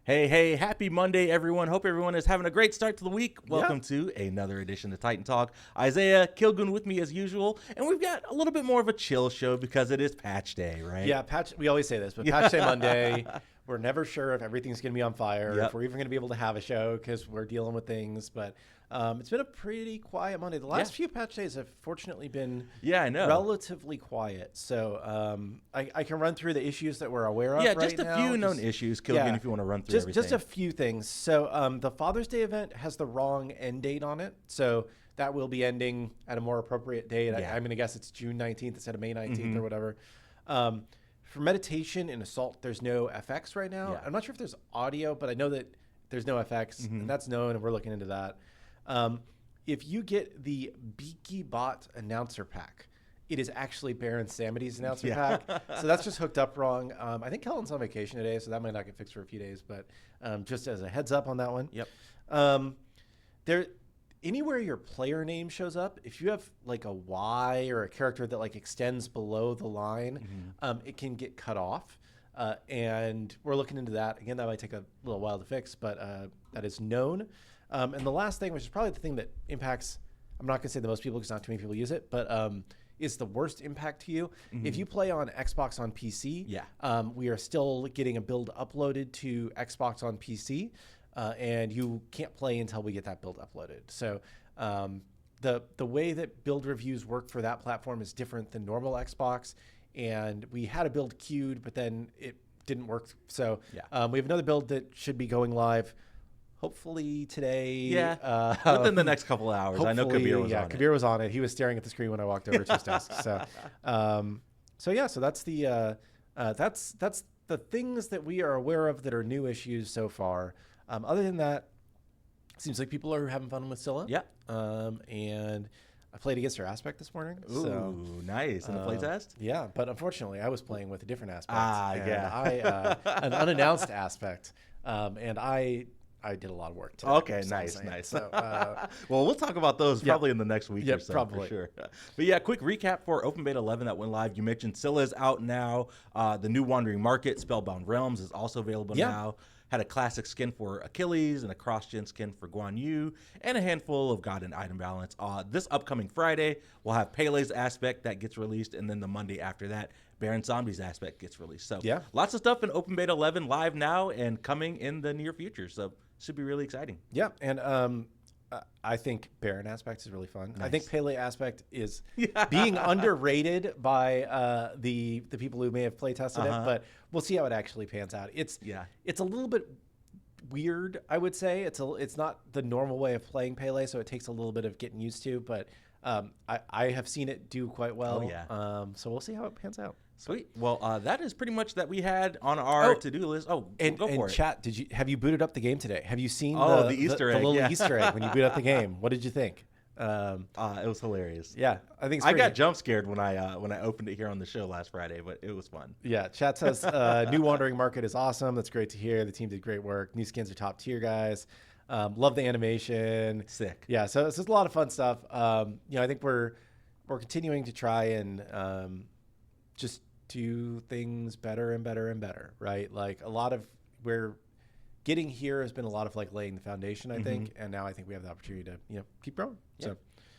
Hey, happy Monday, everyone. Hope everyone is having a great start to the week. Welcome to another edition of Titan Talk. Isaiah, Kilgun with me as usual, and we've got a little bit more of a chill show because it is patch day, right? Yeah, we always say this, but patch day Monday, we're never sure if everything's going to be on fire, if we're even going to be able to have a show because we're dealing with things, but it's been a pretty quiet Monday. The last few patch days have fortunately been relatively quiet, so I can run through the issues that we're aware of right now. Yeah, just a few known issues, Kilgun, if you want to run through everything. Just a few things. So the Father's Day event has the wrong end date on it, so that will be ending at a more appropriate date. I'm going to guess it's June 19th instead of May 19th or whatever. For meditation and assault, there's no FX right now. I'm not sure if there's audio, but I know that there's no FX, and that's known, and we're looking into that. If you get the Beaky Bot announcer pack, it is actually Baron Samity's announcer pack. So that's just hooked up wrong. I think Kellen's on vacation today, so that might not get fixed for a few days, but just as a heads up on that one. Anywhere your player name shows up, if you have like a Y or a character that like extends below the line, it can get cut off. And we're looking into that. Again, that might take a little while to fix, but that is known. And the last thing, which is probably the thing that impacts, I'm not going to say the most people because not too many people use it, but is the worst impact to you. If you play on Xbox on PC, we are still getting a build uploaded to Xbox on PC. And you can't play until we get that build uploaded. So the way that build reviews work for that platform is different than normal Xbox. And we had a build queued, but then it didn't work. So we have another build that should be going live hopefully today. Within the next couple of hours. I know Kabir was on it. Kabir was on it. He was staring at the screen when I walked over to his desk. So that's the that's the things that we are aware of that are new issues so far. Other than that, it seems like people are having fun with Scylla. And I played against her aspect this morning. Ooh, nice. In the playtest? Yeah, but unfortunately, I was playing with a different aspect. An unannounced aspect. And I did a lot of work today. Okay, nice. So, well, we'll talk about those probably in the next week or so, probably. For sure. But yeah, quick recap for Open Beta 11 that went live. You mentioned Scylla is out now. The new Wandering Market, Spellbound Realms, is also available now. Had a classic skin for Achilles and a cross-gen skin for Guan Yu, and a handful of God and item balance. This upcoming Friday, we'll have Pele's aspect that gets released, and then the Monday after that, Baron Zombie's aspect gets released. So lots of stuff in Open Beta 11 live now and coming in the near future. So should be really exciting. Yeah, and I think Baron aspect is really fun. Nice. I think Pele aspect is being underrated by the people who may have play tested it, but we'll see how it actually pans out. It's a little bit weird, I would say. It's not the normal way of playing Pele, so it takes a little bit of getting used to, but I have seen it do quite well. So we'll see how it pans out. Sweet. Well, that is pretty much that we had on our to-do list. Oh, go for it. Chat, have you booted up the game today? Have you seen the Easter egg? The little Easter egg when you boot up the game? What did you think? It was hilarious. Yeah, I think I got jump scared when I opened it here on the show last Friday, but it was fun. Yeah, chat says new Wandering Market is awesome. That's great to hear. The team did great work. New skins are top tier, guys. Love the animation. Sick. Yeah, so it's just a lot of fun stuff. I think we're continuing to try and just do things better and better and better, right? Like a lot of where getting here has been a lot of like laying the foundation, I think, and now I think we have the opportunity to keep growing. So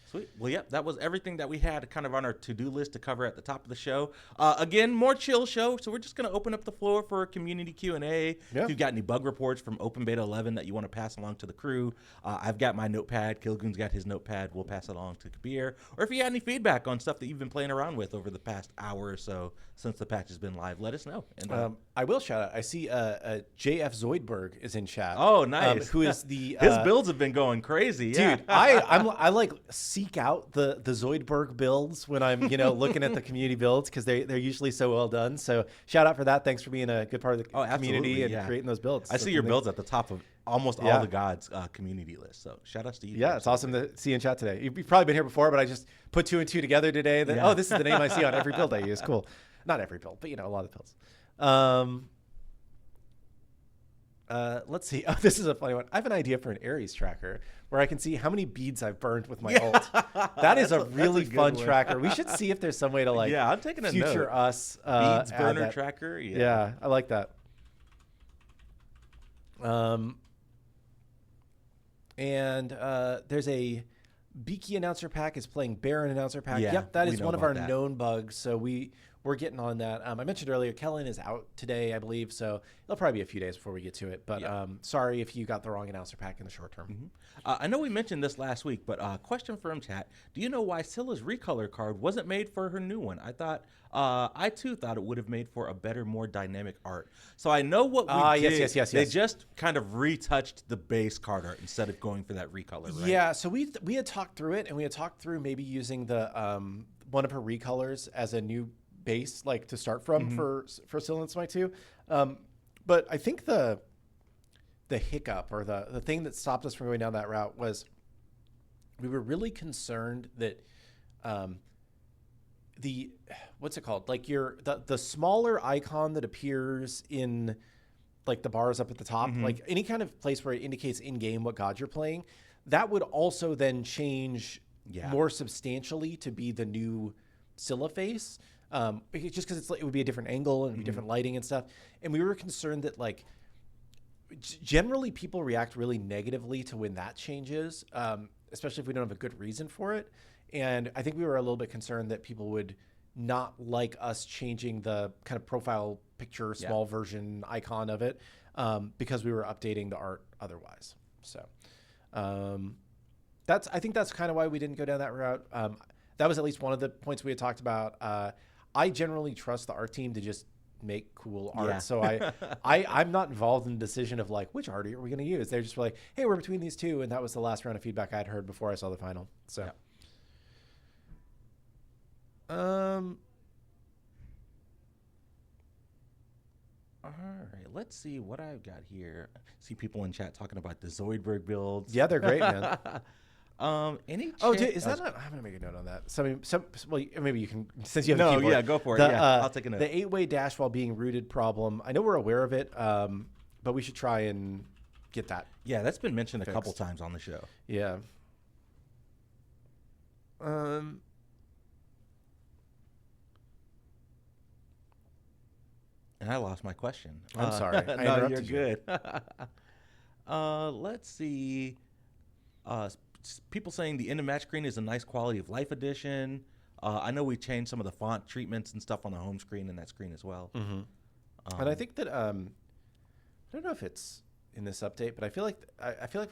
sweet. Well, that was everything that we had kind of on our to-do list to cover at the top of the show. Again, more chill show, so we're just going to open up the floor for community Q&A. If you've got any bug reports from Open Beta 11 that you want to pass along to the crew, I've got my notepad. Kilgun's got his notepad. We'll pass it along to Kabir. Or if you got any feedback on stuff that you've been playing around with over the past hour or so since the patch has been live, let us know. And I will shout out. I see JF Zoidberg is in chat. Oh, nice. Who is the his builds have been going crazy, dude. I like seek out the Zoidberg builds when I'm looking at the community builds because they're usually so well done. So shout out for that. Thanks for being a good part of the community and creating those builds. I see your builds at the top of almost all the gods community list. So shout outs to you. Yeah, it's awesome to see you in chat today. You've probably been here before, but I just put 2 and 2 together today. That this is the name I see on every build I use. Cool. Not every build, but a lot of the builds. Let's see. Oh, this is a funny one. I have an idea for an Ares tracker where I can see how many beads I've burned with my ult. That is a really fun tracker. We should see if there's some way to I'm taking a future note. Us beads burner tracker. Yeah, I like that. And there's a Beaky announcer pack is playing Baron announcer pack. Yeah, Yep, that we is know one of about our that. known bugs. So we're getting on that. I mentioned earlier, Kellen is out today, I believe. So it'll probably be a few days before we get to it. But sorry if you got the wrong announcer pack in the short term. I know we mentioned this last week, but question from chat: do you know why Scylla's recolor card wasn't made for her new one? I too thought it would have made for a better, more dynamic art. So I know what we did. Yes. They just kind of retouched the base card art instead of going for that recolor, right? Yeah. So we had talked through it, and we had talked through maybe using the one of her recolors as a new base, like to start from for Scylla and SMITE 2. But I think the hiccup or the thing that stopped us from going down that route was we were really concerned that the what's it called, like the smaller icon that appears in like the bars up at the top, like any kind of place where it indicates in game what god you're playing, that would also then change more substantially to be the new Scylla face, just because it would be a different angle and be different lighting and stuff. And we were concerned that like generally people react really negatively to when that changes, especially if we don't have a good reason for it. And I think we were a little bit concerned that people would not like us changing the kind of profile picture, small version icon of it, because we were updating the art otherwise. So I think that's kind of why we didn't go down that route. That was at least one of the points we had talked about. I generally trust the art team to just make cool art. So I'm not involved in the decision of like, which art are we going to use? They're just like, hey, we're between these two. And that was the last round of feedback I'd heard before I saw the final. So, all right, let's see what I've got here. See people in chat talking about the Zoidberg builds. Yeah, they're great, man. Is that not? I'm gonna make a note on that. Well, maybe you can, since you have a keyboard. Yeah, go for it. I'll take a note. The 8-way dash while being rooted problem. I know we're aware of it, but we should try and get that. Yeah, that's been mentioned a couple times on the show. Yeah. And I lost my question. I'm sorry. No, you're good. Let's see. People saying the end of match screen is a nice quality of life edition. I know we changed some of the font treatments and stuff on the home screen and that screen as well. And I think that I don't know if it's in this update, but I feel like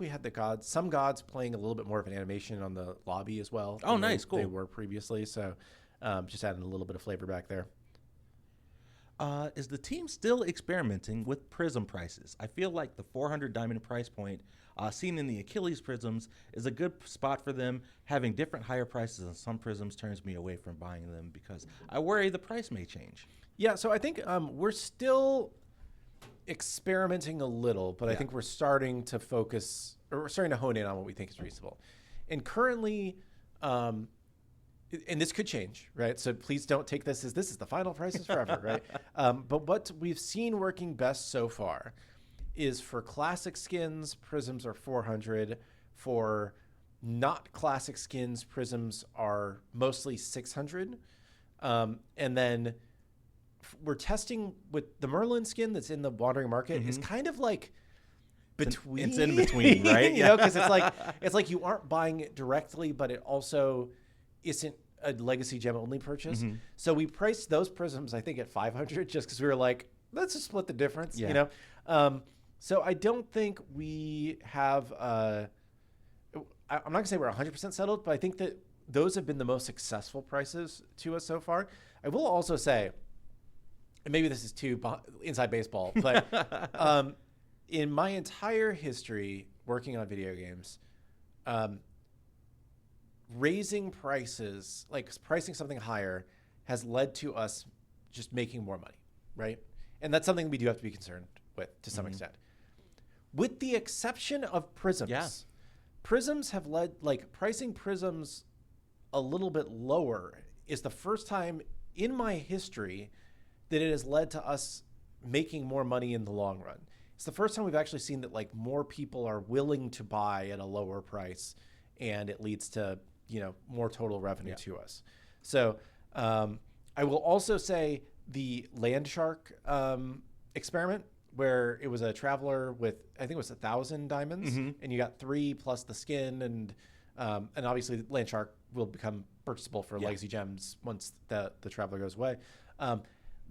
we had some gods playing a little bit more of an animation on the lobby as well. Oh, nice, cool. They were previously, so just adding a little bit of flavor back there. Is the team still experimenting with prism prices? I feel like the 400 diamond price point seen in the Achilles prisms is a good spot for them. Having different higher prices on some prisms turns me away from buying them because I worry the price may change. Yeah, so I think we're still experimenting a little, but I think we're starting to focus, or we're starting to hone in on what we think is reasonable. And currently, and this could change, right? So please don't take this as this is the final prices forever, right? But what we've seen working best so far is for classic skins, prisms are 400. For not classic skins, prisms are mostly 600. And then we're testing with the Merlin skin that's in the Wandering Market is kind of like between. It's in between, right? You know, because it's like you aren't buying it directly, but it also isn't a legacy gem only purchase. So we priced those prisms, I think, at 500 just because we were like, let's just split the difference, you know? So I don't think we have, I'm not gonna say we're 100% settled, but I think that those have been the most successful prices to us so far. I will also say, and maybe this is too inside baseball, but in my entire history working on video games, raising prices, like pricing something higher, has led to us just making more money, right? And that's something we do have to be concerned with to some extent. With the exception of prisms. Prisms have led, like pricing prisms a little bit lower is the first time in my history that it has led to us making more money in the long run. It's the first time we've actually seen that like more people are willing to buy at a lower price, and it leads to, you know, more total revenue to us. So I will also say the Land Shark experiment where it was a traveler with, I think it was 1,000 diamonds, and you got 3 plus the skin, and obviously Land Shark will become purchasable for legacy gems once the traveler goes away.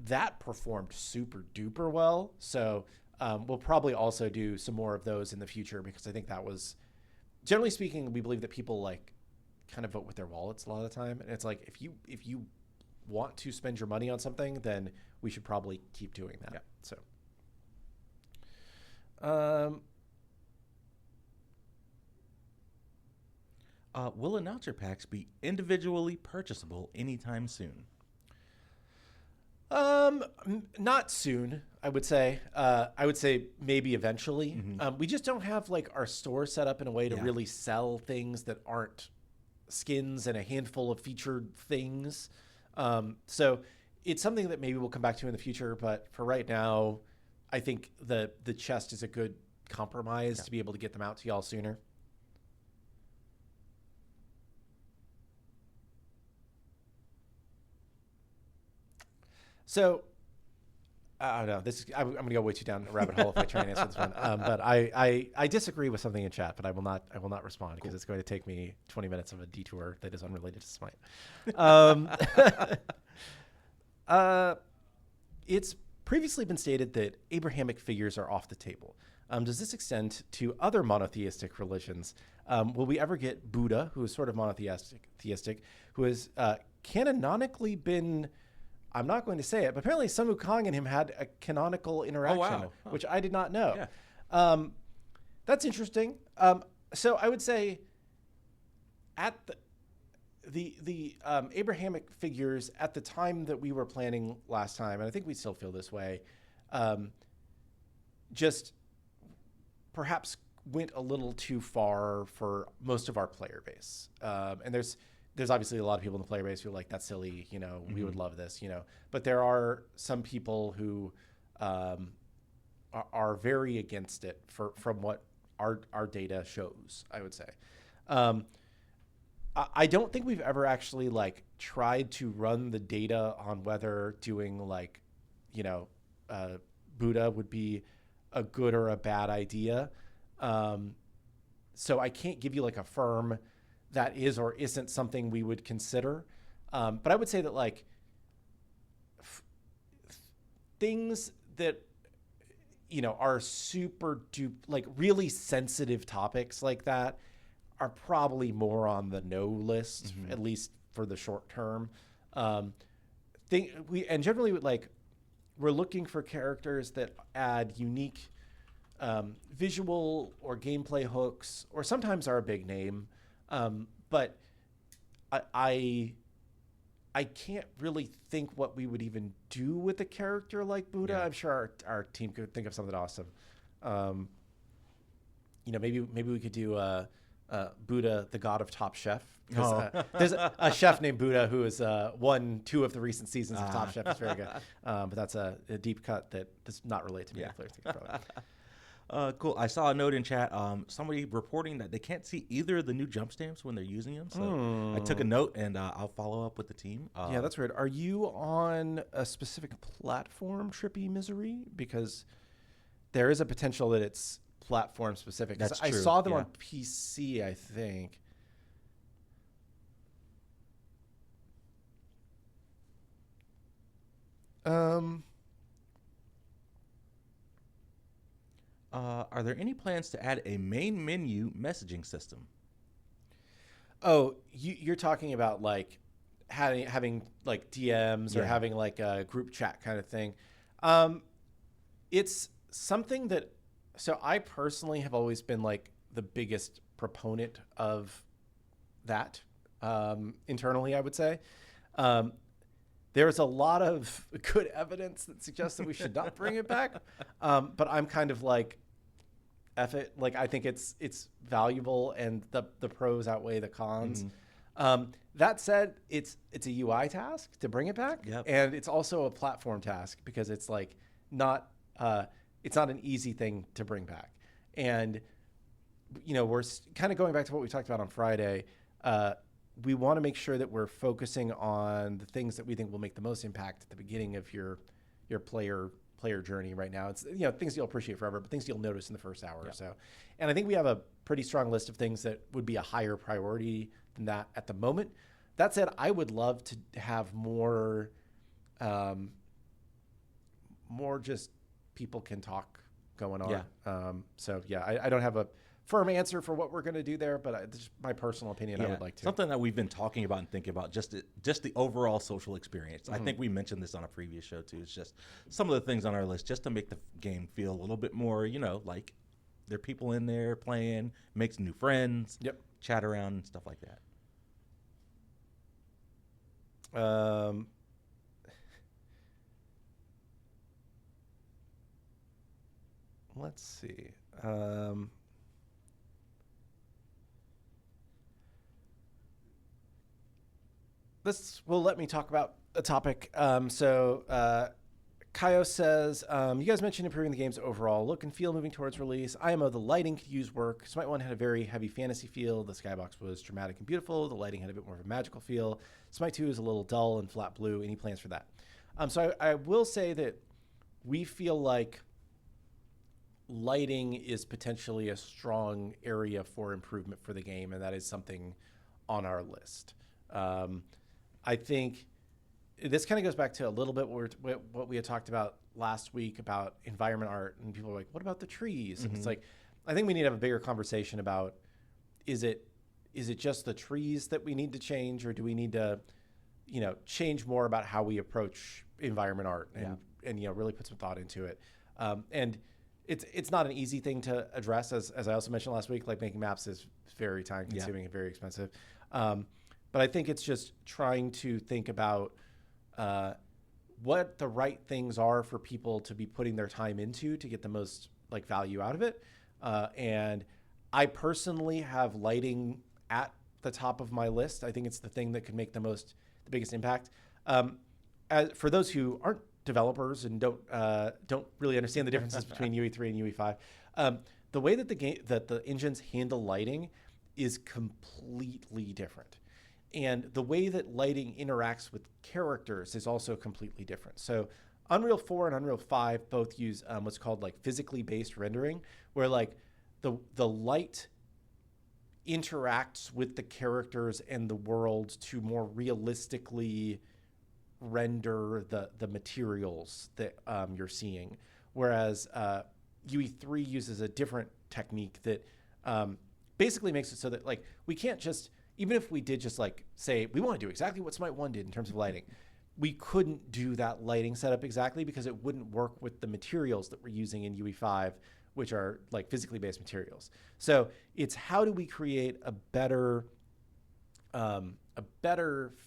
That performed super duper well. So we'll probably also do some more of those in the future, because I think that was, generally speaking, we believe that people like kind of vote with their wallets a lot of the time. And it's like, if you want to spend your money on something, then we should probably keep doing that. So will announcer packs be individually purchasable anytime soon? Not soon, I would say. I would say maybe eventually. We just don't have like our store set up in a way to really sell things that aren't skins and a handful of featured things. So it's something that maybe we'll come back to in the future, but for right now, I think the chest is a good compromise to be able to get them out to y'all sooner. So I don't know. I'm going to go way too down a rabbit hole if I try and answer this one. But I disagree with something in chat, but I will not respond because it's going to take me 20 minutes of a detour that is unrelated to Smite. It's previously been stated that Abrahamic figures are off the table. Does this extend to other monotheistic religions? Will we ever get Buddha, who is sort of monotheistic, who has canonically been, I'm not going to say it, but apparently Sun Wukong and him had a canonical interaction, which I did not know. That's interesting. So I would say at the Abrahamic figures at the time that we were planning last time, and I think we still feel this way, just perhaps went a little too far for most of our player base. And there's obviously a lot of people in the player base who are like, that's silly, we would love this, but there are some people who are very against it from what our data shows, I would say. I don't think we've ever actually like tried to run the data on whether doing like, Buddha would be a good or a bad idea. So I can't give you like a firm that is or isn't something we would consider. But I would say that like things that, are super like really sensitive topics like that are probably more on the no list, at least for the short term. And generally like we're looking for characters that add unique visual or gameplay hooks, or sometimes are a big name. But I can't really think what we would even do with a character like Buddha. I'm sure our team could think of something awesome. Maybe we could do Buddha, the god of Top Chef. There's a chef named Buddha who has won 2 of the recent seasons of Top Chef. It's very good. But that's a deep cut that does not relate to me. Cool. I saw a note in chat. Somebody reporting that they can't see either of the new jump stamps when they're using them. So I took a note and I'll follow up with the team. Yeah, that's weird. Are you on a specific platform, Trippy Misery? Because there is a potential that it's platform specific. That's true. I saw them on PC, I think. Are there any plans to add a main menu messaging system? Oh, you're talking about like having like DMs or having like a group chat kind of thing. It's something that, so I personally have always been like the biggest proponent of that internally, I would say. There's a lot of good evidence that suggests that we should not bring it back. But I'm kind of like, F it. Like, I think it's valuable and the pros outweigh the cons. That said, it's a UI task to bring it back. And it's also a platform task because it's like it's not an easy thing to bring back. And, we're kind of going back to what we talked about on Friday. We want to make sure that we're focusing on the things that we think will make the most impact at the beginning of your player player journey right now. It's, you know, things you'll appreciate forever, but things you'll notice in the first hour or so. And I think we have a pretty strong list of things that would be a higher priority than that at the moment. That said, I would love to have more just people can talk going on. I don't have a firm answer for what we're going to do there, but this is my personal opinion. I would like to. Something that we've been talking about and thinking about, just the overall social experience. I think we mentioned this on a previous show too. It's just some of the things on our list just to make the game feel a little bit more, you know, like there are people in there playing, make some new friends, chat around and stuff like that. Let's see. This will let me talk about a topic. Kaio says, you guys mentioned improving the game's overall look and feel moving towards release. IMO, the lighting could use work. Smite 1 had a very heavy fantasy feel. The skybox was dramatic and beautiful. The lighting had a bit more of a magical feel. Smite 2 is a little dull and flat blue. Any plans for that? So I will say that we feel like lighting is potentially a strong area for improvement for the game, and that is something on our list. I think this kind of goes back to a little bit what we had talked about last week about environment art, and people are like, what about the trees? And it's like, I think we need to have a bigger conversation about, is it just the trees that we need to change, or do we need to, you know, change more about how we approach environment art and you know, really put some thought into it. And it's not an easy thing to address, as I also mentioned last week. Like, making maps is very time consuming and very expensive. But I think it's just trying to think about what the right things are for people to be putting their time into to get the most like value out of it. And I personally have lighting at the top of my list. I think it's the thing that could make the biggest impact. For those who aren't developers and don't really understand the differences between UE3 and UE5, the way that the engines handle lighting is completely different. And the way that lighting interacts with characters is also completely different. So Unreal 4 and Unreal 5 both use what's called like physically based rendering, where like the light interacts with the characters and the world to more realistically render the materials that you're seeing. Whereas UE3 uses a different technique that basically makes it so that like we can't just, even if we did just like say we want to do exactly what Smite 1 did in terms of lighting, we couldn't do that lighting setup exactly because it wouldn't work with the materials that we're using in UE5, which are like physically based materials. So it's how do we create a better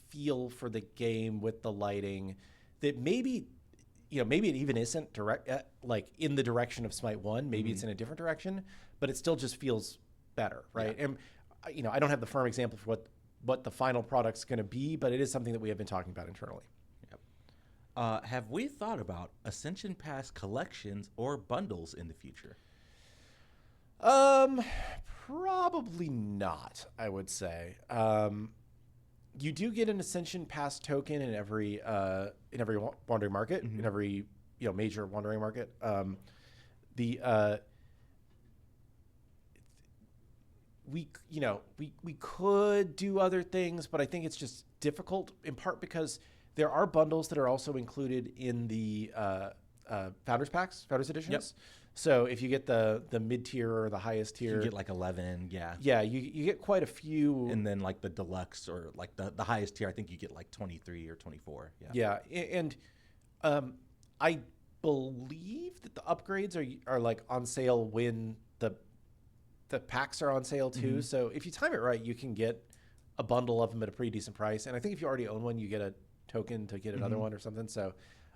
feel for the game with the lighting that maybe it even isn't direct like in the direction of Smite 1. Maybe it's in a different direction, but it still just feels better, right? And you know, I don't have the firm example for what the final product's going to be, but it is something that we have been talking about internally. Have we thought about Ascension Pass collections or bundles in the future? Probably not, I would say. You do get an Ascension Pass token in every Wandering Market, in every major Wandering Market. We could do other things, but I think it's just difficult in part because there are bundles that are also included in the Founders Packs, Founders Editions. So if you get the mid-tier or the highest tier, you get like 11, Yeah, you get quite a few. And then like the deluxe or like the highest tier, I think you get like 23 or 24. And I believe that the upgrades are like on sale when the packs are on sale too. So if you time it right, you can get a bundle of them at a pretty decent price. And I think if you already own one, you get a token to get another one or something. So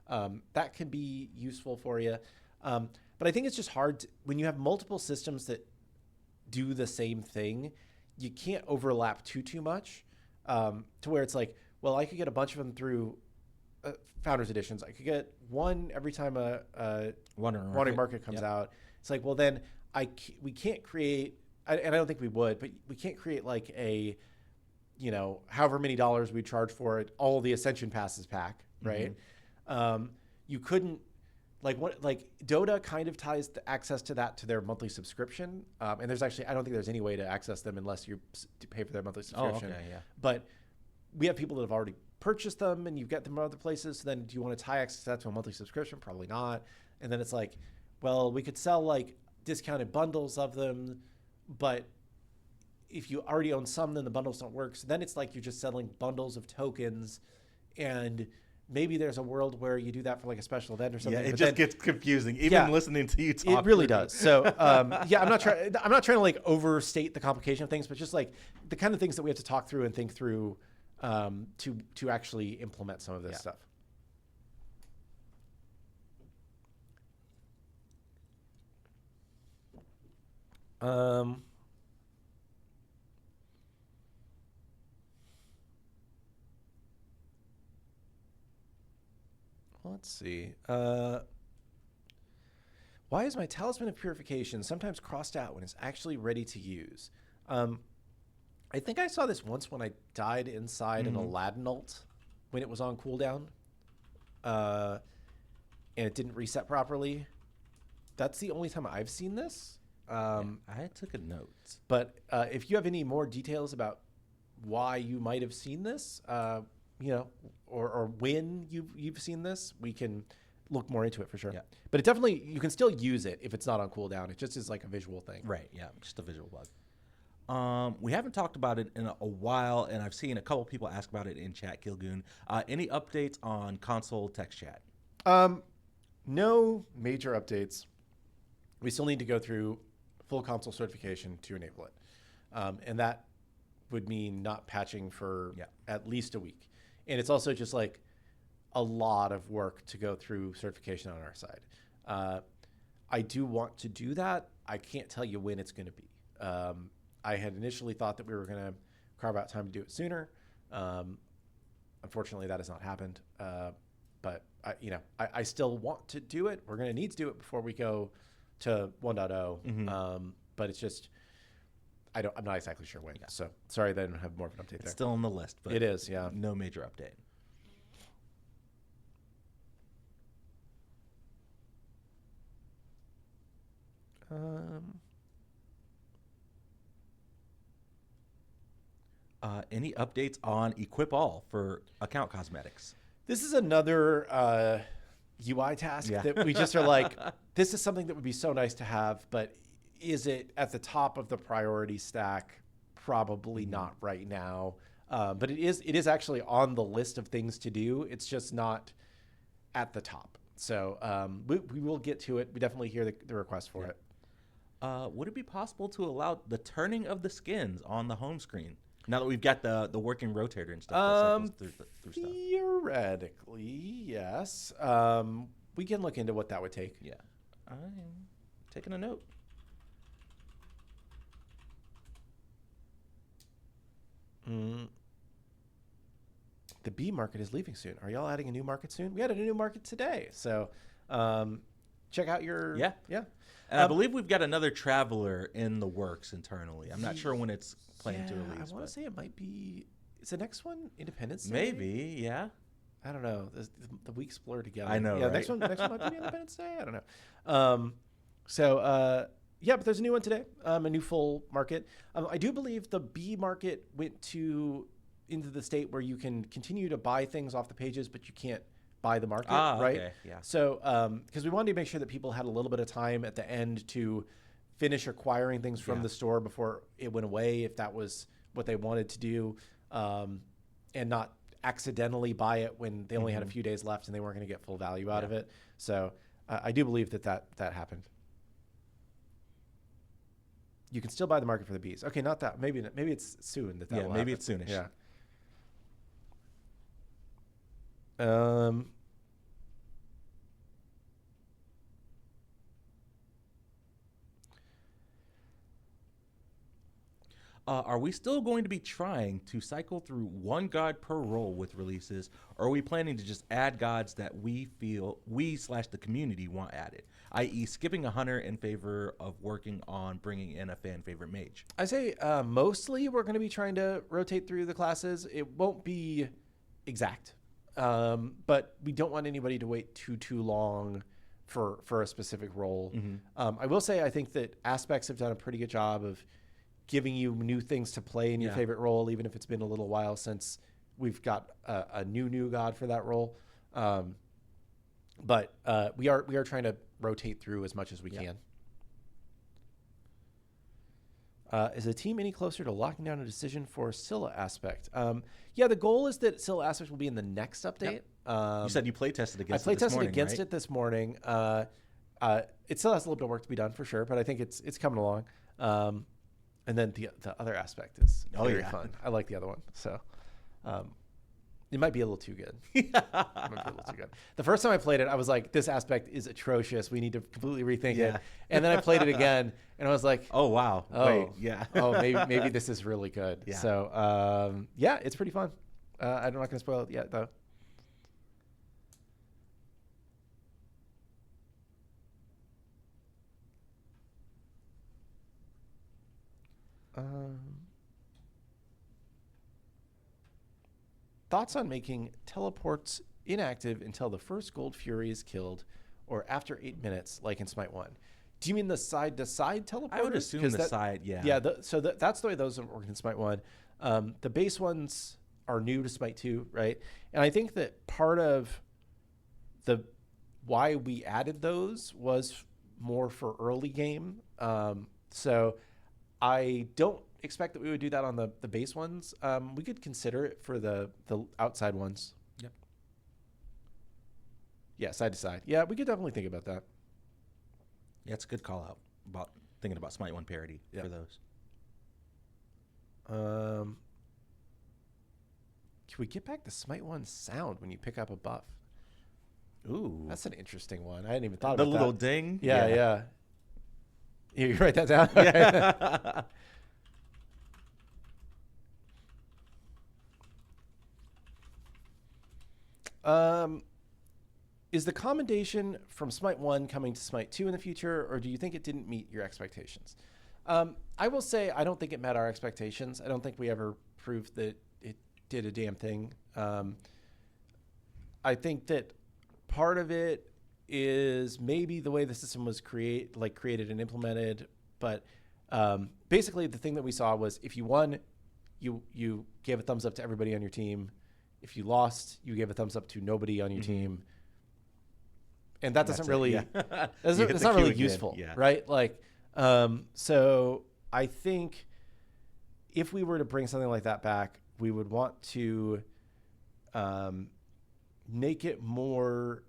that can be useful for you. But I think it's just hard when you have multiple systems that do the same thing. You can't overlap too much to where it's like, well, I could get a bunch of them through Founders Editions. I could get one every time a Wandering Market comes out. It's like, well, then we can't create, and I don't think we would, but we can't create like a, however many dollars we charge for it, all the Ascension Passes pack, right? You couldn't like Dota kind of ties the access to that to their monthly subscription. And there's actually, I don't think there's any way to access them unless you pay for their monthly subscription. Oh, okay, yeah. But we have people that have already purchased them and you get them from other places. So then do you want to tie access to that to a monthly subscription? Probably not. And then it's like, well, we could sell like discounted bundles of them, but if you already own some, then the bundles don't work. So then it's like you're just selling bundles of tokens, and maybe there's a world where you do that for like a special event or something. Yeah, it but just gets confusing. Even listening to you talk, it really does. So yeah, I'm not trying to like overstate the complication of things, but just like the kind of things that we have to talk through and think through to actually implement some of this stuff. Let's see. Why is my Talisman of Purification sometimes crossed out when it's actually ready to use? I think I saw this once when I died inside an Aladdin ult when it was on cooldown. And it didn't reset properly. That's the only time I've seen this. I took a note. But if you have any more details about why you might have seen this, you know, or when you've seen this, we can look more into it for sure. Yeah. But it definitely, you can still use it if it's not on cooldown. It just is like a visual thing. Right, yeah, just a visual bug. We haven't talked about it in a while, and I've seen a couple people ask about it in chat, Kilgoon. Any updates on console text chat? No major updates. We still need to go through full console certification to enable it. And that would mean not patching for at least a week. And it's also just like a lot of work to go through certification on our side. I do want to do that. I can't tell you when it's going to be. I had initially thought that we were going to carve out time to do it sooner. Unfortunately, that has not happened. But I still want to do it. We're going to need to do it before we go to 1.0. But it's just, I'm not exactly sure when. Yeah. So sorry that I don't have more of an update there. It's still on the list, but it is, yeah. No major update. Any updates on Equip All for account cosmetics? This is another UI task that we just are like, this is something that would be so nice to have, but is it at the top of the priority stack? Probably not right now. But it is actually on the list of things to do. It's just not at the top. So we will get to it. We definitely hear the request for it. Would it be possible to allow the turning of the skins on the home screen? Now that we've got the working rotator and stuff that cycles through stuff. Theoretically, yes. We can look into what that would take. Yeah. I'm taking a note. The B market is leaving soon. Are y'all adding a new market soon? We added a new market today. So check out your... Yeah. And I believe we've got another Traveler in the works internally. I'm not sure when it's planned to release. I want to say it might be... Is the next one Independence Day? Maybe, yeah. I don't know. The weeks blur together. I know, yeah, right? Next one might be Independence Day? I don't know. Yeah, but there's a new one today, a new full market. I do believe the B market went into the state where you can continue to buy things off the pages, but you can't buy the market, right? Okay, yeah. So, because we wanted to make sure that people had a little bit of time at the end to finish acquiring things from the store before it went away, if that was what they wanted to do, and not accidentally buy it when they only had a few days left and they weren't going to get full value out of it. So I do believe that happened. You can still buy the market for the bees. Okay, not that. Maybe it's soon that will happen. Maybe it's soonish. Yeah. Are we still going to be trying to cycle through one god per role with releases, or are we planning to just add gods that we feel the community want added, i.e. skipping a hunter in favor of working on bringing in a fan favorite mage? I say mostly we're going to be trying to rotate through the classes. It won't be exact, but we don't want anybody to wait too long for a specific role. I will say I think that Aspects have done a pretty good job of giving you new things to play in your favorite role, even if it's been a little while since we've got a new god for that role. But we are trying to rotate through as much as we can. Is the team any closer to locking down a decision for Scylla Aspect? Yeah, the goal is that Scylla Aspect will be in the next update. You said you play tested against it this morning. It still has a little bit of work to be done for sure, but I think it's coming along. And then the other aspect is very fun. I like the other one. So it might be a little too good. The first time I played it, I was like, this aspect is atrocious. We need to completely rethink it. And then I played it again, and I was like, oh, wow. Oh, maybe this is really good. Yeah. So, it's pretty fun. I'm not going to spoil it yet, though. Thoughts on making teleports inactive until the first Gold Fury is killed or after 8 minutes, like in Smite 1. Do you mean the side-to-side teleporters? I would assume side, yeah. Yeah, so that's the way those work in Smite 1. The base ones are new to Smite 2, right? And I think that part of why we added those was more for early game. So I don't expect that we would do that on the base ones. We could consider it for the outside ones. Yep. Yeah, side to side. Yeah, we could definitely think about that. Yeah, it's a good call out about thinking about Smite 1 parity for those. Can we get back the Smite 1 sound when you pick up a buff? Ooh. That's an interesting one. I hadn't even thought about that. The little ding? Yeah. You write that down? Yeah. Is the commendation from Smite 1 coming to Smite 2 in the future, or do you think it didn't meet your expectations? I will say I don't think it met our expectations. I don't think we ever proved that it did a damn thing. I think that part of it is maybe the way the system was created and implemented, but basically the thing that we saw was if you won, you gave a thumbs up to everybody on your team. If you lost, you gave a thumbs up to nobody on your team. And that doesn't really, it's not really useful, right? Like, so I think if we were to bring something like that back, we would want to make it more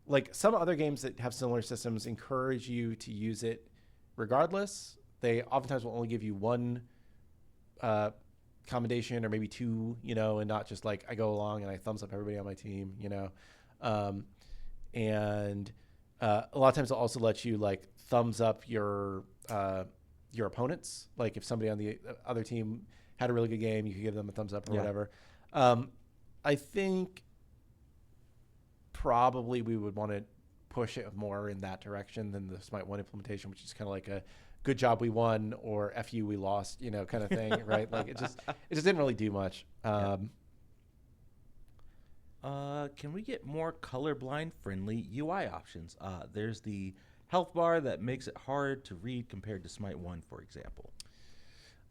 like some other games that have similar systems encourage you to use it regardless. They oftentimes will only give you one commendation or maybe two, and not just like I go along and I thumbs up everybody on my team, and a lot of times they'll also let you like thumbs up your opponents. Like if somebody on the other team had a really good game, you could give them a thumbs up or whatever. I think probably we would want to push it more in that direction than the Smite 1 implementation, which is kind of like a good job we won or F you we lost, kind of thing, right? Like it just didn't really do much. Can we get more colorblind friendly UI options? There's the health bar that makes it hard to read compared to Smite 1, for example.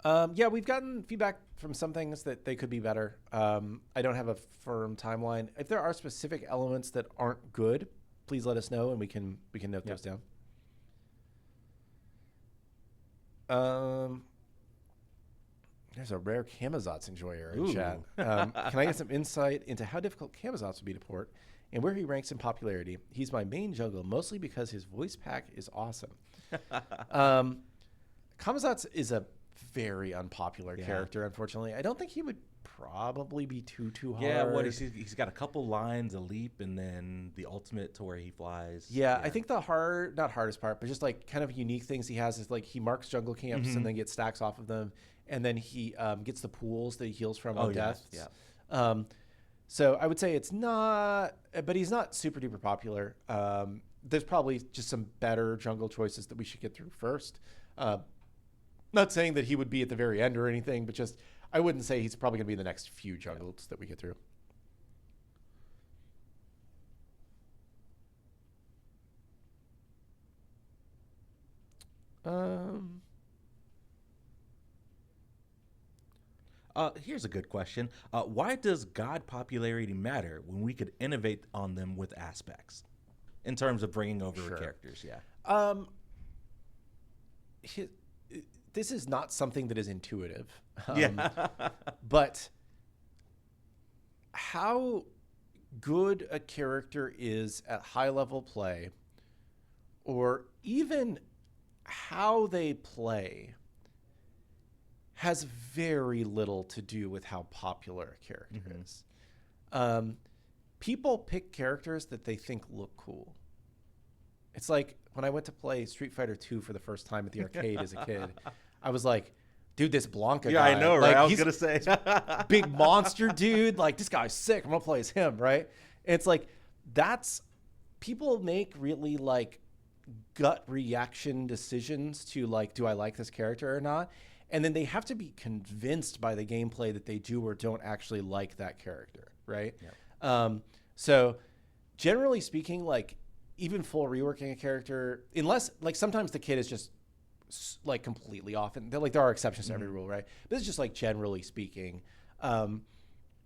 We've gotten feedback from some things that they could be better. I don't have a firm timeline. If there are specific elements that aren't good, please let us know and we can note those down. There's a rare Camazotz enjoyer in chat. Can I get some insight into how difficult Camazotz would be to port and where he ranks in popularity? He's my main jungle, mostly because his voice pack is awesome. Camazotz is a very unpopular character, unfortunately. I don't think he would probably be too hard. Yeah, he's got a couple lines, a leap, and then the ultimate to where he flies. Yeah, I think the not hardest part, but just like kind of unique things he has is like he marks jungle camps and then gets stacks off of them. And then he gets the pools that he heals from on death. Yeah. So I would say it's not, but he's not super duper popular. There's probably just some better jungle choices that we should get through first. Not saying that he would be at the very end or anything, but just I wouldn't say he's probably going to be the next few jungles that we get through. Here's a good question. Why does God popularity matter when we could innovate on them with aspects in terms of bringing over characters? Yeah. This is not something that is intuitive. Yeah. But how good a character is at high level play, or even how they play, has very little to do with how popular a character is. People pick characters that they think look cool. It's like when I went to play Street Fighter 2 for the first time at the arcade as a kid, I was like, dude, this Blanca guy. I know, right? Like, I was going to say. Big monster dude. Like, this guy's sick. I'm going to play as him, right? And it's like, people make really like gut reaction decisions to like, do I like this character or not? And then they have to be convinced by the gameplay that they do or don't actually like that character, right? Yeah. So generally speaking, like even full reworking a character, unless like sometimes the kid is just like completely off, and there are exceptions to every rule, right? But it's just like generally speaking,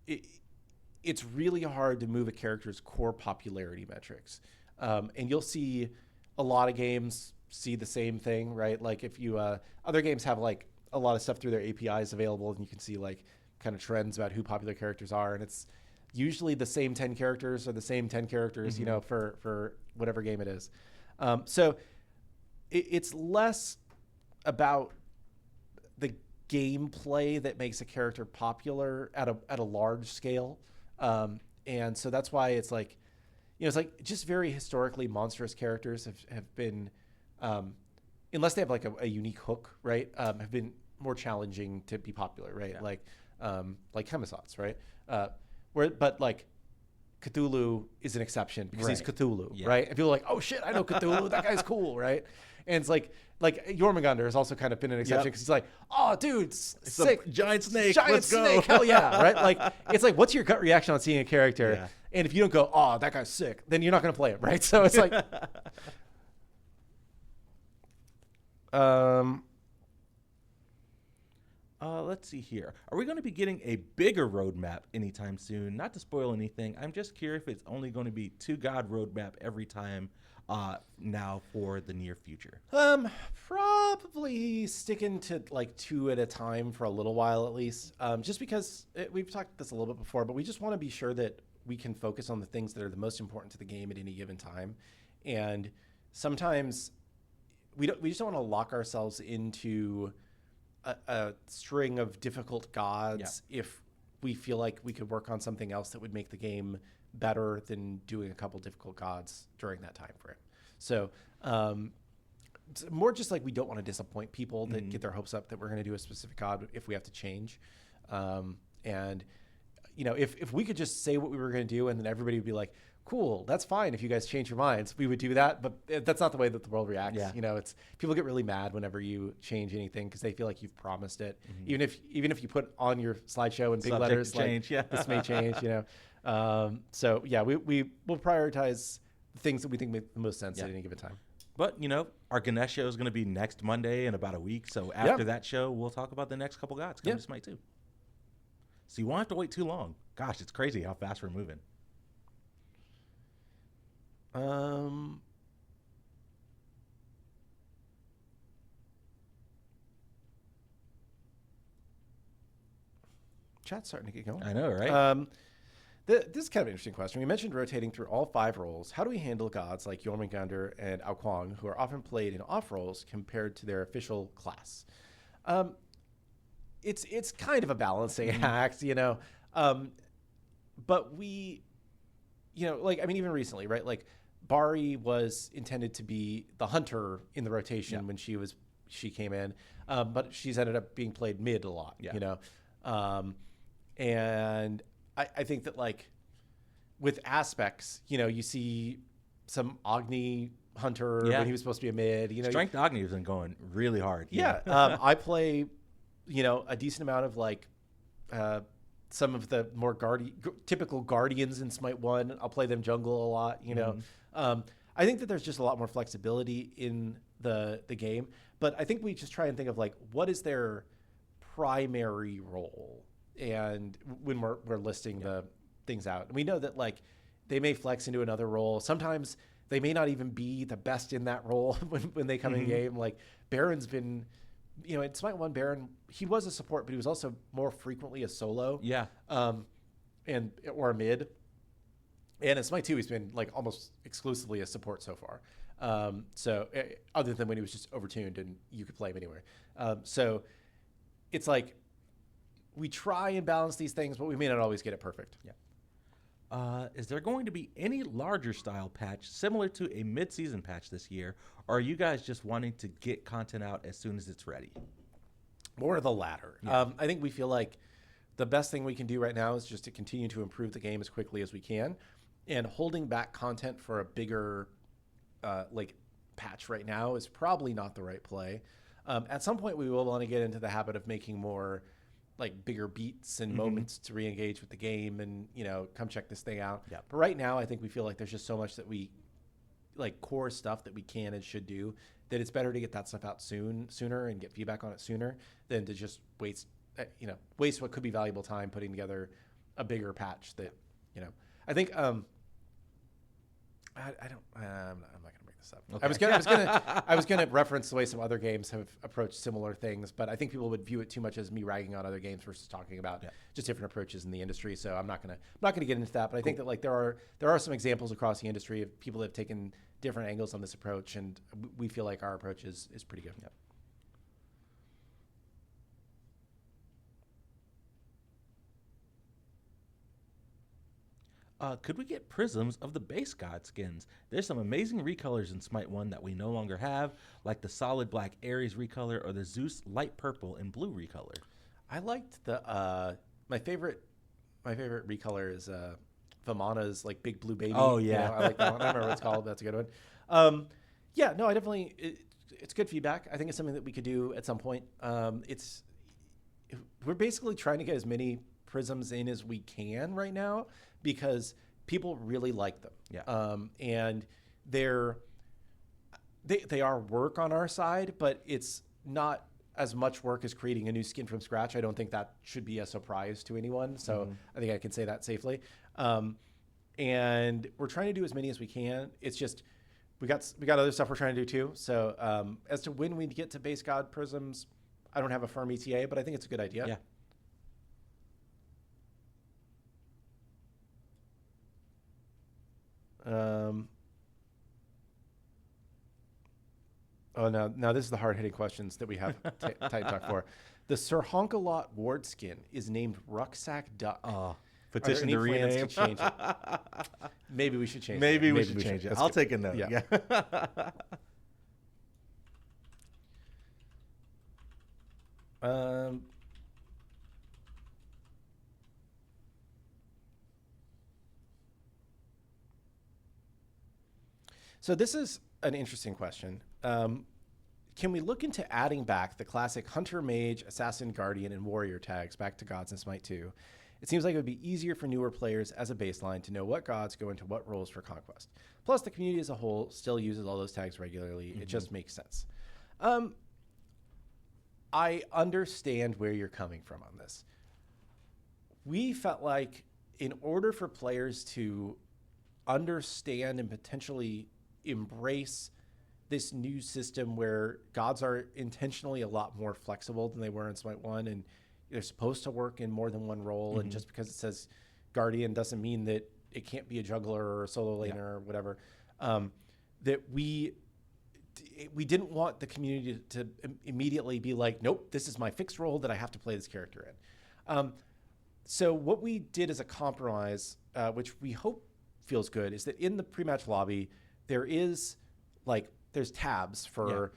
it's really hard to move a character's core popularity metrics. And you'll see a lot of games see the same thing, right? Like if you, other games have like a lot of stuff through their APIs available, and you can see like kind of trends about who popular characters are. And it's usually the same 10 characters or the same 10 characters, you know, for whatever game it is. So it's less about the gameplay that makes a character popular at a large scale. And so that's why it's like, you know, it's like just very historically monstrous characters have been, unless they have like a unique hook, right? Have been more challenging to be popular, right? Yeah. Like Chemosauts, right? But like Cthulhu is an exception because he's Cthulhu, right? And people are like, oh shit, I know Cthulhu. That guy's cool, right? And it's like Jormungandr has also kind of been an exception because he's like, oh dude, it's sick, giant snake, let's go, hell yeah, right? Like it's like, what's your gut reaction on seeing a character? Yeah. And if you don't go, oh, that guy's sick, then you're not gonna play him, right? So it's like, let's see here. Are we going to be getting a bigger roadmap anytime soon? Not to spoil anything, I'm just curious if it's only going to be 2 God roadmap every time now for the near future. Probably sticking to like 2 at a time for a little while at least. Just because we've talked this a little bit before, but we just want to be sure that we can focus on the things that are the most important to the game at any given time. And sometimes we just don't want to lock ourselves into a string of difficult gods if we feel like we could work on something else that would make the game better than doing a couple difficult gods during that time frame. So it's more just like we don't want to disappoint people that get their hopes up that we're going to do a specific god if we have to change. And you know, if we could just say what we were going to do and then everybody would be like, cool, that's fine if you guys change your minds, we would do that. But that's not the way that the world reacts. Yeah. You know, it's people get really mad whenever you change anything because they feel like you've promised it. Even if you put on your slideshow in big letters, change, like this may change, you know. So yeah, we will prioritize the things that we think make the most sense at any given time. But, you know, our Ganesh show is going to be next Monday in about a week. So after that show, we'll talk about the next couple gods coming to SMITE 2. So you won't have to wait too long. Gosh, it's crazy how fast we're moving. Chat's starting to get going. I know, right? This is kind of an interesting question. We mentioned rotating through all 5 roles. How do we handle gods like Jormungandr and Ao Kuang, who are often played in off roles compared to their official class? It's kind of a balancing act, you know. But we, you know, like, I mean, even recently, right? Like, Bari was intended to be the hunter in the rotation when she came in, but she's ended up being played mid a lot, you know. And I think that like with aspects, you know, you see some Agni hunter when he was supposed to be a mid. You know, Strength Agni has been going really hard. I play, you know, a decent amount of like some of the more typical guardians in SMITE 1. I'll play them jungle a lot, you know. I think that there's just a lot more flexibility in the game. But I think we just try and think of like, what is their primary role? And when we're listing the things out, we know that like they may flex into another role. Sometimes they may not even be the best in that role when they come in game. Like Baron's been, you know, in Smite 1, Baron, he was a support, but he was also more frequently a solo. Yeah. Or a mid. And in Smite 2, he's been like almost exclusively a support so far. So other than when he was just overtuned and you could play him anywhere. So it's like we try and balance these things, but we may not always get it perfect. Yeah. Is there going to be any larger style patch similar to a mid-season patch this year, or are you guys just wanting to get content out as soon as it's ready? More of the latter. Yeah. I think we feel like the best thing we can do right now is just to continue to improve the game as quickly as we can, and holding back content for a bigger like patch right now is probably not the right play. At some point, we will want to get into the habit of making more like bigger beats and moments to re-engage with the game and, you know, come check this thing out. Yeah. But right now, I think we feel like there's just so much that we like core stuff that we can and should do that it's better to get that stuff out sooner and get feedback on it sooner than to just waste what could be valuable time putting together a bigger patch that, you know, I think, I'm not going to bring this up. Okay. I was gonna reference the way some other games have approached similar things, but I think people would view it too much as me ragging on other games versus talking about just different approaches in the industry. So I'm not gonna get into that. But I think that like there are some examples across the industry of people that have taken different angles on this approach, and we feel like our approach is pretty good. Yep. Could we get prisms of the base god skins? There's some amazing recolors in Smite 1 that we no longer have, like the solid black Ares recolor or the Zeus light purple and blue recolor. I liked the my favorite recolor is Vamana's like big blue baby. Oh yeah, you know, I like that one. I remember what it's called. That's a good one. I definitely it's good feedback. I think it's something that we could do at some point. We're basically trying to get as many prisms in as we can right now because people really like them. Yeah. And they are work on our side, but it's not as much work as creating a new skin from scratch. I don't think that should be a surprise to anyone. So I think I can say that safely. And we're trying to do as many as we can. It's just we got other stuff we're trying to do too. So as to when we get to base god prisms, I don't have a firm ETA, but I think it's a good idea. Yeah. Now this is the hard-hitting questions that we have Titan Talk for. The Sir Honkalot ward skin is named Rucksack Duck. Petition to rename. To change it? Maybe we should change it. Maybe we should change it. I'll take a note. Yeah. So this is an interesting question. Can we look into adding back the classic Hunter, Mage, Assassin, Guardian, and Warrior tags back to gods in Smite 2? It seems like it would be easier for newer players as a baseline to know what gods go into what roles for Conquest. Plus, the community as a whole still uses all those tags regularly. It just makes sense. I understand where you're coming from on this. We felt like in order for players to understand and potentially embrace this new system where gods are intentionally a lot more flexible than they were in Smite 1, and they're supposed to work in more than one role, and just because it says Guardian doesn't mean that it can't be a juggler or a solo laner or whatever. That we didn't want the community to immediately be like, nope, this is my fixed role that I have to play this character in. So what we did as a compromise, which we hope feels good, is that in the pre-match lobby, there's tabs for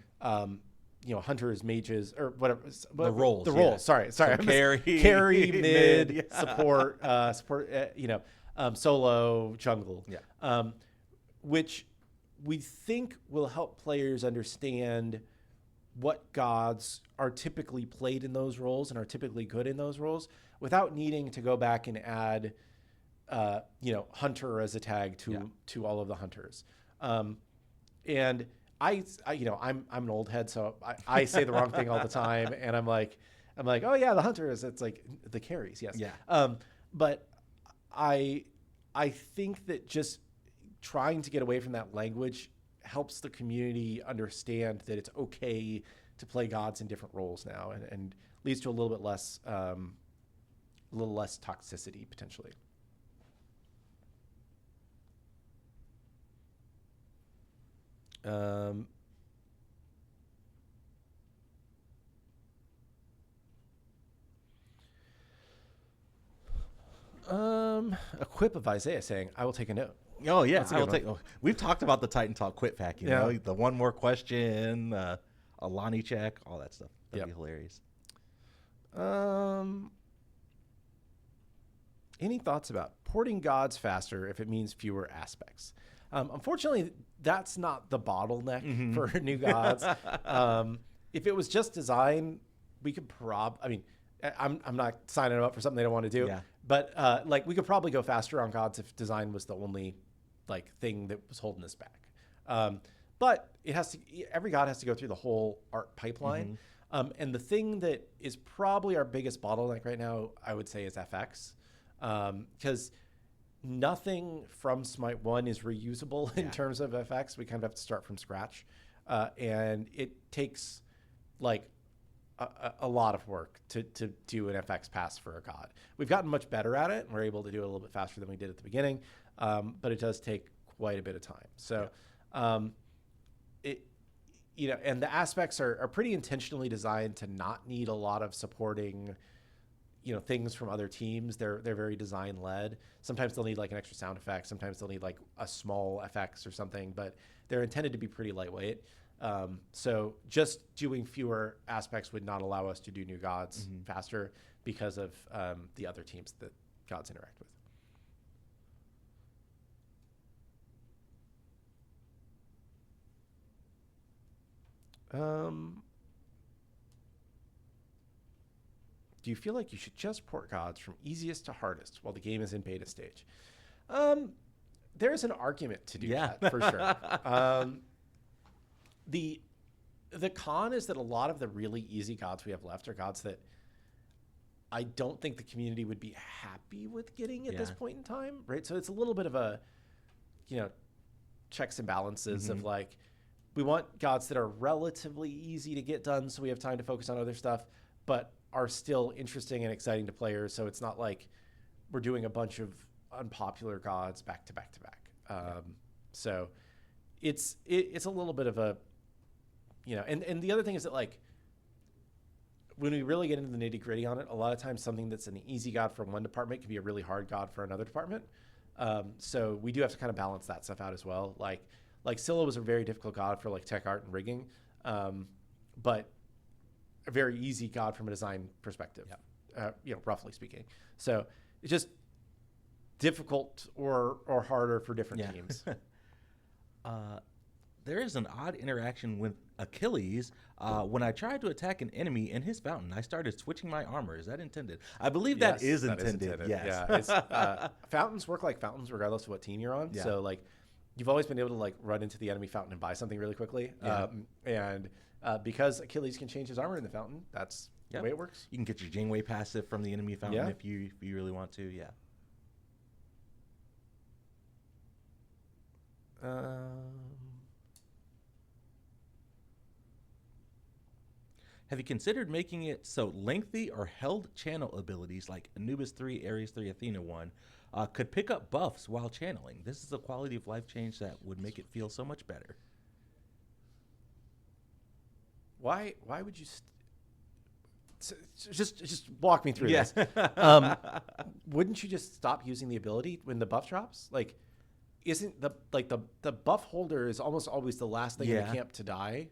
hunters, mages, or whatever. The roles. The roles. Sorry. So carry, mid, support, solo, jungle. Yeah. Which we think will help players understand what gods are typically played in those roles and are typically good in those roles without needing to go back and add, hunter as a tag to all of the hunters. And I'm an old head, so I say the wrong thing all the time, and I'm like, oh yeah, the hunters. It's like the carries, yes. Yeah. But I think that just trying to get away from that language helps the community understand that it's okay to play gods in different roles now, and leads to a little less toxicity potentially. A quip of Isaiah saying, "I will take a note." Oh yeah, I will take. Oh, we've talked about the Titan Talk quit pack. You Yeah. know, the one more question, a Lonnie check, all that stuff. That'd be hilarious. Any thoughts about porting gods faster if it means fewer aspects? Unfortunately, that's not the bottleneck for new gods. If it was just design, we could I mean, I'm not signing them up for something they don't want to do. Yeah. But like we could probably go faster on gods if design was the only like thing that was holding us back. But it has to. Every god has to go through the whole art pipeline. And the thing that is probably our biggest bottleneck right now, I would say, is FX. Because nothing from SMITE 1 is reusable in terms of FX. We kind of have to start from scratch. And it takes like a lot of work to do an FX pass for a god. We've gotten much better at it, and we're able to do it a little bit faster than we did at the beginning. But it does take quite a bit of time. So and the aspects are pretty intentionally designed to not need a lot of supporting things from other teams. They're very design led. Sometimes they'll need like an extra sound effect. Sometimes they'll need like a small effects or something, but they're intended to be pretty lightweight. So just doing fewer aspects would not allow us to do new gods faster because of the other teams that gods interact with. Do you feel like you should just port gods from easiest to hardest while the game is in beta stage? There's an argument to do that for sure. The con is that a lot of the really easy gods we have left are gods that I don't think the community would be happy with getting at this point in time, right? So it's a little bit of a, checks and balances of like, we want gods that are relatively easy to get done so we have time to focus on other stuff, but are still interesting and exciting to players. So it's not like we're doing a bunch of unpopular gods back to back to back. So it's a little bit of a, and the other thing is that like, when we really get into the nitty gritty on it, a lot of times something that's an easy god for one department can be a really hard god for another department. So we do have to kind of balance that stuff out as well. Like Scylla was a very difficult god for like tech art and rigging, but a very easy god from a design perspective, roughly speaking. So it's just difficult or harder for different teams. There is an odd interaction with Achilles. When I tried to attack an enemy in his fountain, I started switching my armor. Is that intended? I believe that is intended. Yes. Yeah. Fountains work like fountains regardless of what team you're on. Yeah. So like, you've always been able to like run into the enemy fountain and buy something really quickly. Yeah. Because Achilles can change his armor in the fountain, that's the way it works. You can get your Janeway passive from the enemy fountain if you really want to. Yeah. Have you considered making it so lengthy or held channel abilities like Anubis 3, Ares 3, Athena 1 could pick up buffs while channeling? This is a quality of life change that would make it feel so much better. Why would you just walk me through this? Wouldn't you just stop using the ability when the buff drops? Like, isn't the buff holder is almost always the last thing in the camp to die?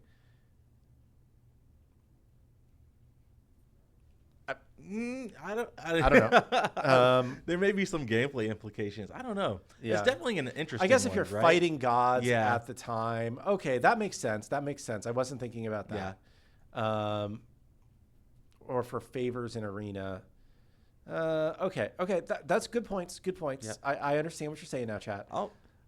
I don't know. There may be some gameplay implications. I don't know. Yeah. It's definitely an interesting. I guess if you're fighting gods at the time, okay, that makes sense. I wasn't thinking about that. Yeah. Or for favors in arena. Okay. That's good points. Yep. I understand what you're saying now, chat.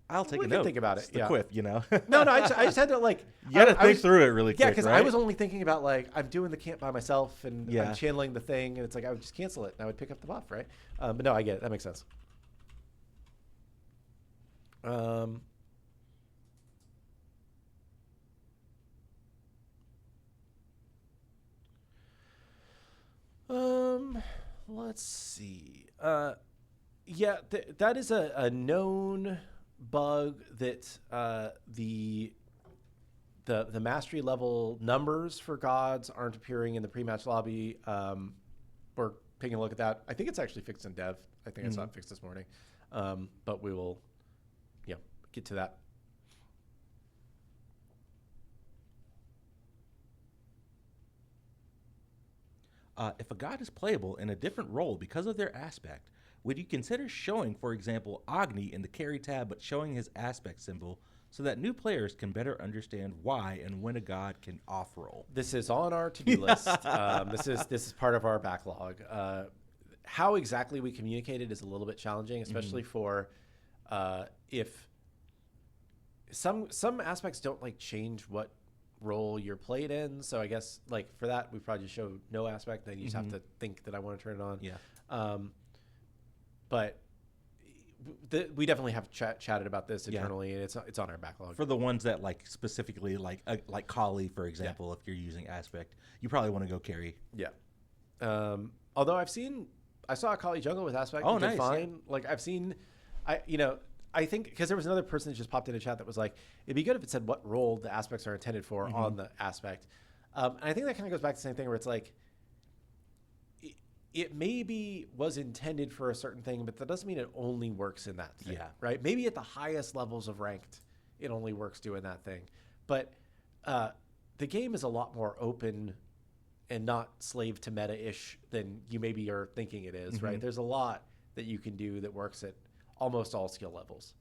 I'll take we a can note. think about It's it. the Yeah. quiff, you know. No, I just had to like. You got to I think was, through it really quick. Yeah, because right? I was only thinking about like I'm doing the camp by myself and Yeah. I'm channeling the thing, and it's like I would just cancel it and I would pick up the buff, right? But no, I get it. That makes sense. Let's see. Yeah, that is a known bug that the mastery level numbers for gods aren't appearing in the pre-match lobby. We're taking a look at that. I think it's actually fixed in dev. I think I saw it fixed this morning. But we will, get to that. If a god is playable in a different role because of their aspect, would you consider showing, for example, Agni in the carry tab, but showing his aspect symbol so that new players can better understand why and when a god can off-roll? This is on our to-do list. This is part of our backlog. How exactly we communicate it is a little bit challenging, especially for if some aspects don't like change what role you're played in. So I guess like for that we probably just show no aspect. Then you just have to think that I want to turn it on. Yeah. But we definitely have chatted about this internally, and it's on our backlog. For the ones that like specifically like Kali, for example, if you're using aspect, you probably want to go carry. Yeah. Although I saw a Kali jungle with aspect. Oh, and did nice. fine. Yeah. Like I think because there was another person that just popped in a chat that was like, it'd be good if it said what role the aspects are intended for on the aspect. And I think that kind of goes back to the same thing where it's like, it maybe was intended for a certain thing, but that doesn't mean it only works in that thing. Yeah. Right? Maybe at the highest levels of ranked, it only works doing that thing. But the game is a lot more open and not slave to meta-ish than you maybe are thinking it is, right? There's a lot that you can do that works at almost all skill levels.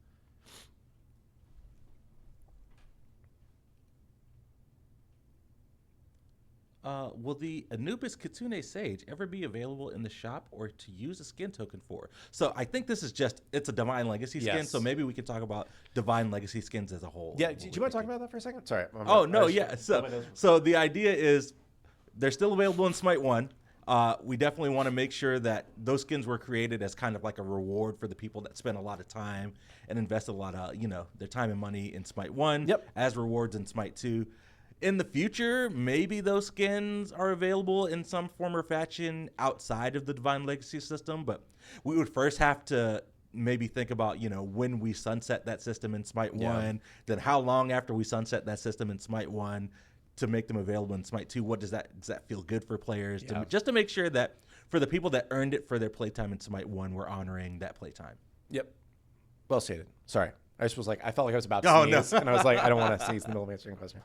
Will the Anubis Kitsune Sage ever be available in the shop or to use a skin token for? So I think this is it's a Divine Legacy skin, Yes. so maybe we could talk about Divine Legacy skins as a whole. Yeah, do you want to talk about that for a second? Sorry. So the idea is they're still available in Smite 1. We definitely want to make sure that those skins were created as kind of like a reward for the people that spent a lot of time and invested a lot of, their time and money in Smite 1 as rewards in Smite 2. In the future, maybe those skins are available in some form or fashion outside of the Divine Legacy system, but we would first have to maybe think about, when we sunset that system in Smite 1, then how long after we sunset that system in Smite 1 to make them available in Smite 2. Does that feel good for players? Just to make sure that for the people that earned it for their playtime in Smite 1, we're honoring that playtime. Yep. Well stated. Sorry. I just was like, I felt like I was about to sneeze, and I was like, I don't want to sneeze in the middle of answering a question.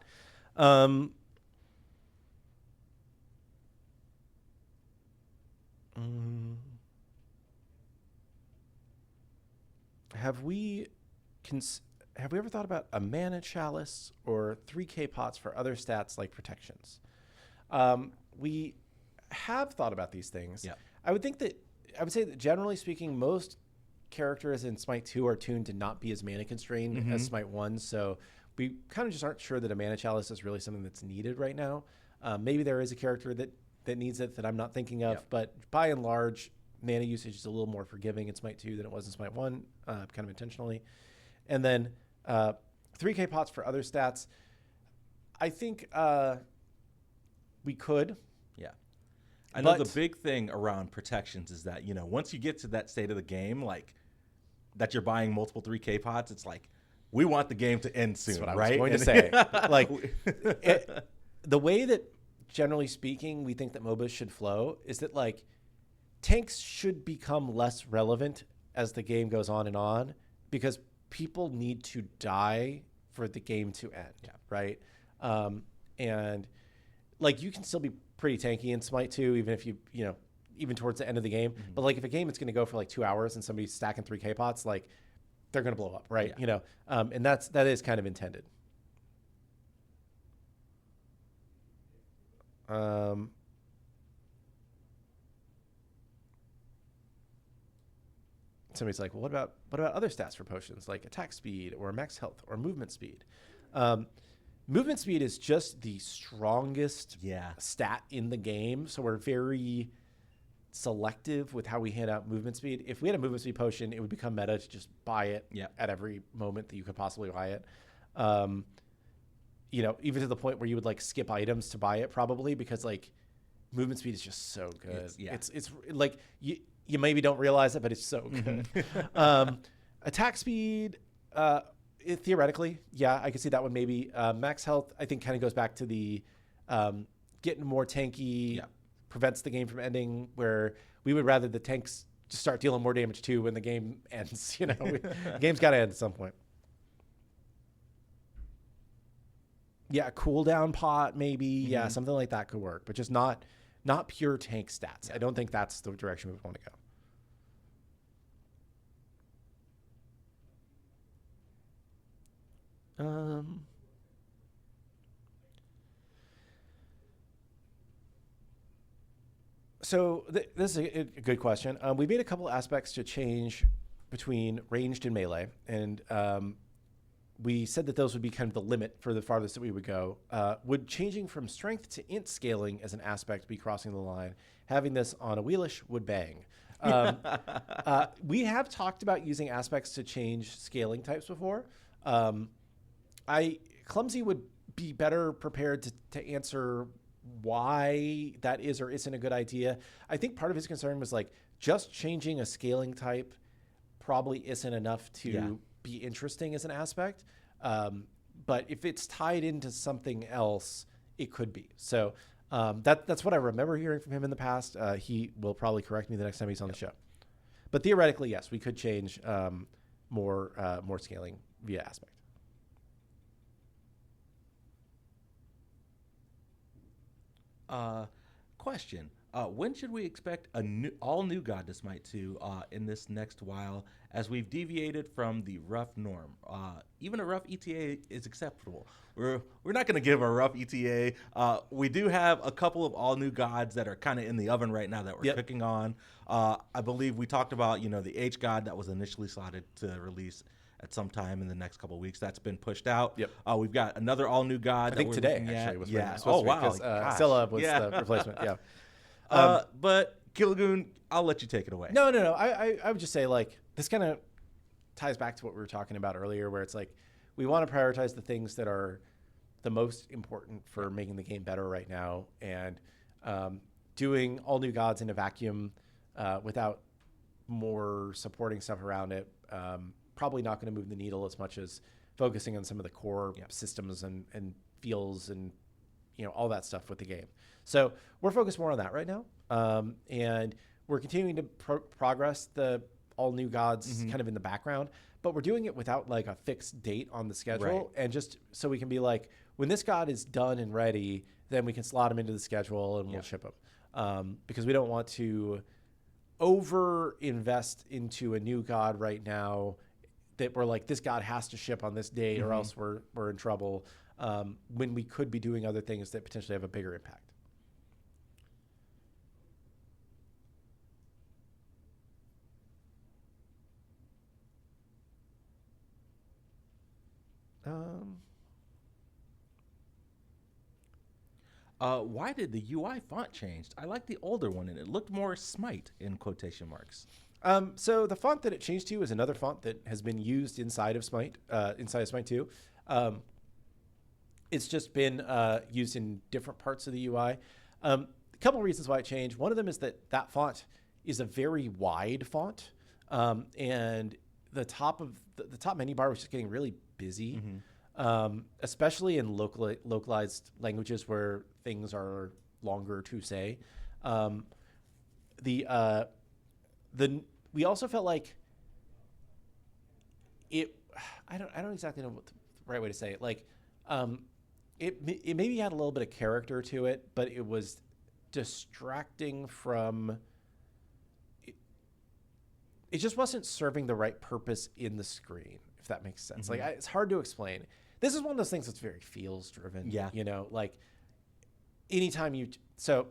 Have we ever thought about a mana chalice or 3K pots for other stats like protections? We have thought about these things. Yeah. I would say that generally speaking, most characters in Smite 2 are tuned to not be as mana constrained as Smite 1. So we kind of just aren't sure that a mana chalice is really something that's needed right now. Maybe there is a character that needs it that I'm not thinking of, but by and large, mana usage is a little more forgiving in Smite 2 than it was in Smite 1, kind of intentionally. And then 3K pots for other stats. I think we could. Yeah. I know the big thing around protections is that, once you get to that state of the game, like that you're buying multiple 3K pots, it's like, we want the game to end soon, That's what right? I was going to say. Like, the way that, generally speaking, we think that MOBAs should flow is that, like, tanks should become less relevant as the game goes on because people need to die for the game to end, right? And, like, you can still be pretty tanky in Smite 2, even if even towards the end of the game. But, like, if a game is going to go for, like, 2 hours and somebody's stacking 3K pots, like, they're going to blow up, right? And that is kind of intended. somebody's like, well, what about other stats for potions like attack speed or max health or movement speed? Movement speed is just the strongest stat in the game, so we're very selective with how we hand out movement speed. If we had a movement speed potion, it would become meta to just buy it at every moment that you could possibly buy it. You know, even to the point where you would like skip items to buy it probably, because like movement speed is just so good. It's like you maybe don't realize it, but it's so good. Attack speed, theoretically, I could see that one maybe. Max health, I think, kind of goes back to the getting more tanky, prevents the game from ending, where we would rather the tanks just start dealing more damage too when the game ends. You know, the game's got to end at some point. Yeah, a cooldown pot maybe. Yeah, something like that could work, but just not pure tank stats. I don't think that's the direction we want to go. So this is a good question. We made a couple aspects to change between ranged and melee, and we said that those would be kind of the limit for the farthest that we would go. Would changing from strength to int scaling as an aspect be crossing the line? Having this on a wheelish would bang. We have talked about using aspects to change scaling types before. Clumsy would be better prepared to answer why that is or isn't a good idea. I think part of his concern was like just changing a scaling type probably isn't enough to be interesting as an aspect. But if it's tied into something else, it could be. So that's what I remember hearing from him in the past. He will probably correct me the next time he's on the show. But theoretically, yes, we could change more scaling via aspect. Question. When should we expect all new God to Smite 2 in this next while, as we've deviated from the rough norm? Even a rough ETA is acceptable. We're not going to give a rough ETA. We do have a couple of all new gods that are kind of in the oven right now that we're cooking on. I believe we talked about the H God that was initially slotted to release at some time in the next couple of weeks. That's been pushed out. We've got another all new god. I think today actually was when it was oh wow, Scylla was the replacement. But Killagoon, I'll let you take it away. No. I would just say like this kind of ties back to what we were talking about earlier, where it's like we want to prioritize the things that are the most important for making the game better right now, and doing all new gods in a vacuum without more supporting stuff around it probably not going to move the needle as much as focusing on some of the core systems and feels and all that stuff with the game. So we're focused more on that right now, and we're continuing to progress the all new gods kind of in the background, but we're doing it without like a fixed date on the schedule, and just so we can be like, when this god is done and ready, then we can slot him into the schedule and we'll ship him, because we don't want to over invest into a new god right now that we're like, this god has to ship on this date or else we're in trouble, when we could be doing other things that potentially have a bigger impact. Why did the UI font change? I like the older one, and it looked more SMITE in quotation marks. So the font that it changed to is another font that has been used inside of SMITE, inside of SMITE 2. It's just been used in different parts of the UI. A couple of reasons why it changed. One of them is that font is a very wide font, and the top menu bar was just getting really busy, especially in localized languages where things are longer to say. We also felt like it. I don't exactly know what the right way to say it. Like, it maybe had a little bit of character to it, but it was distracting from. It just wasn't serving the right purpose in the screen, if that makes sense. Like, it's hard to explain. This is one of those things that's very feels driven. Yeah. Like anytime so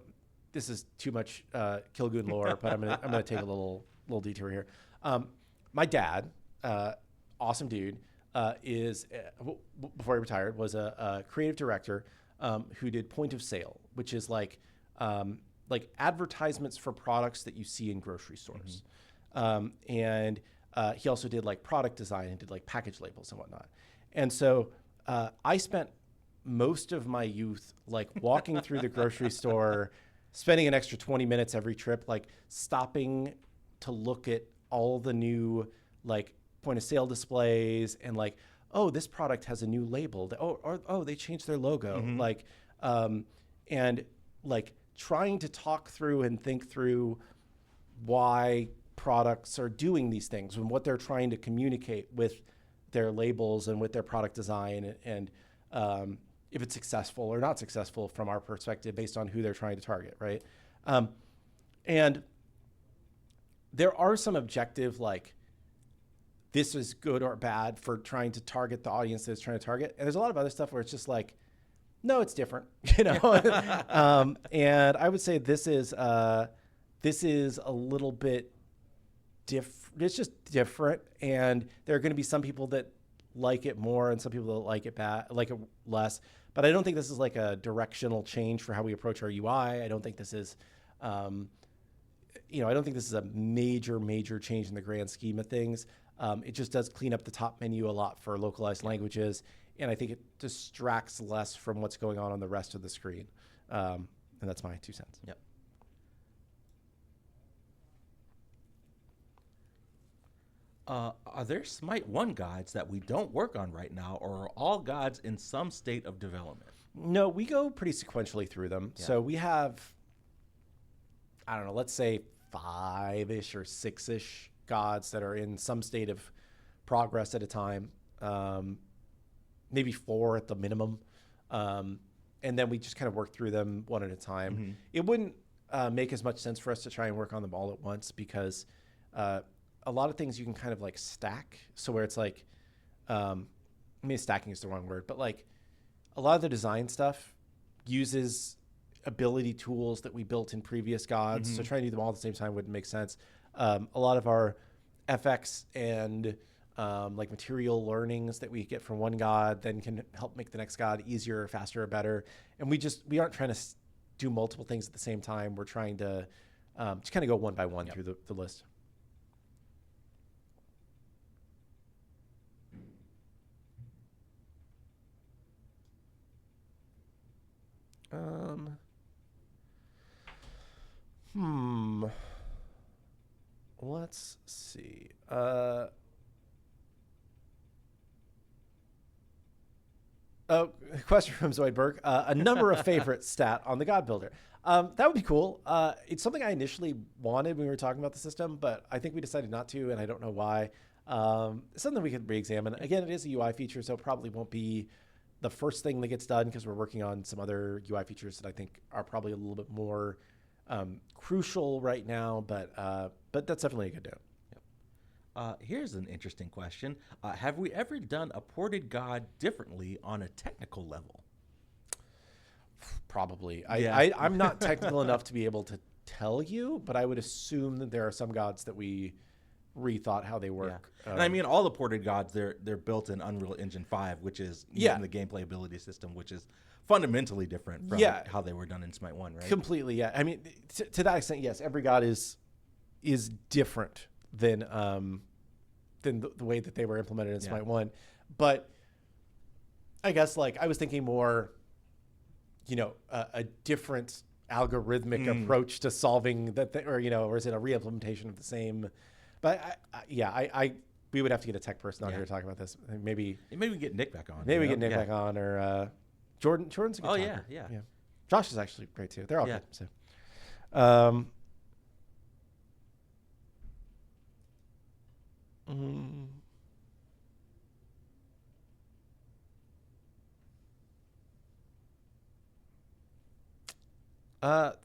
this is too much Killagoon lore, but I'm gonna take a little detour here. my dad, awesome dude, is before he retired was a creative director who did point of sale, which is like advertisements for products that you see in grocery stores. And he also did like product design and did like package labels and whatnot. And so I spent most of my youth like walking through the grocery store, spending an extra 20 minutes every trip, like stopping to look at all the new like point of sale displays and like, oh, this product has a new label. Oh, they changed their logo. Like, and like trying to talk through and think through why products are doing these things and what they're trying to communicate with their labels and with their product design, and if it's successful or not successful from our perspective based on who they're trying to target, right? And there are some objective, like, this is good or bad for trying to target the audience that it's trying to target. And there's a lot of other stuff where it's just like, no, it's different, you know? And I would say this is a little bit different. It's just different. And there are going to be some people that like it more and some people that like it less. But I don't think this is like a directional change for how we approach our UI. I don't think this is, I don't think this is a major change in the grand scheme of things. It just does clean up the top menu a lot for localized languages. And I think it distracts less from what's going on the rest of the screen. And that's my 2 cents. Yep. Are there Smite 1 gods that we don't work on right now, or are all gods in some state of development? No, we go pretty sequentially through them. Yeah. So we have, I don't know, let's say 5-ish or 6-ish gods that are in some state of progress at a time. Maybe 4 at the minimum. And then we just kind of work through them one at a time. It wouldn't make as much sense for us to try and work on them all at once because a lot of things you can kind of like stack. So where it's like, maybe stacking is the wrong word, but like a lot of the design stuff uses ability tools that we built in previous gods. So trying to do them all at the same time wouldn't make sense. A lot of our FX and like material learnings that we get from one god then can help make the next god easier, faster, or better. And we aren't trying to do multiple things at the same time. We're trying to just kind of go one by one through the list. Let's see. Question from Zoidberg. A number of favorite stat on the God Builder. That would be cool. It's something I initially wanted when we were talking about the system, but I think we decided not to, and I don't know why. It's something we could re-examine. Again, it is a UI feature, so it probably won't be the first thing that gets done because we're working on some other UI features that I think are probably a little bit more crucial right now, but that's definitely a good note. Here's an interesting question. Have we ever done a ported god differently on a technical level? Probably. I'm not technical enough to be able to tell you, but I would assume that there are some gods that we rethought how they work. Yeah. And I mean, all the ported gods, they're built in Unreal Engine 5, which is using the gameplay ability system, which is fundamentally different from how they were done in Smite 1, right? Completely, yeah. I mean, to that extent, yes, every god is different than the way that they were implemented in Smite 1. But I guess like I was thinking more, a different algorithmic approach to solving that, or is it a re-implementation of the same? But we would have to get a tech person on here to talk about this. Maybe we get Nick back on. Maybe we get Nick back on, or Jordan's a good talker. Yeah. Josh is actually great too. They're all good. So,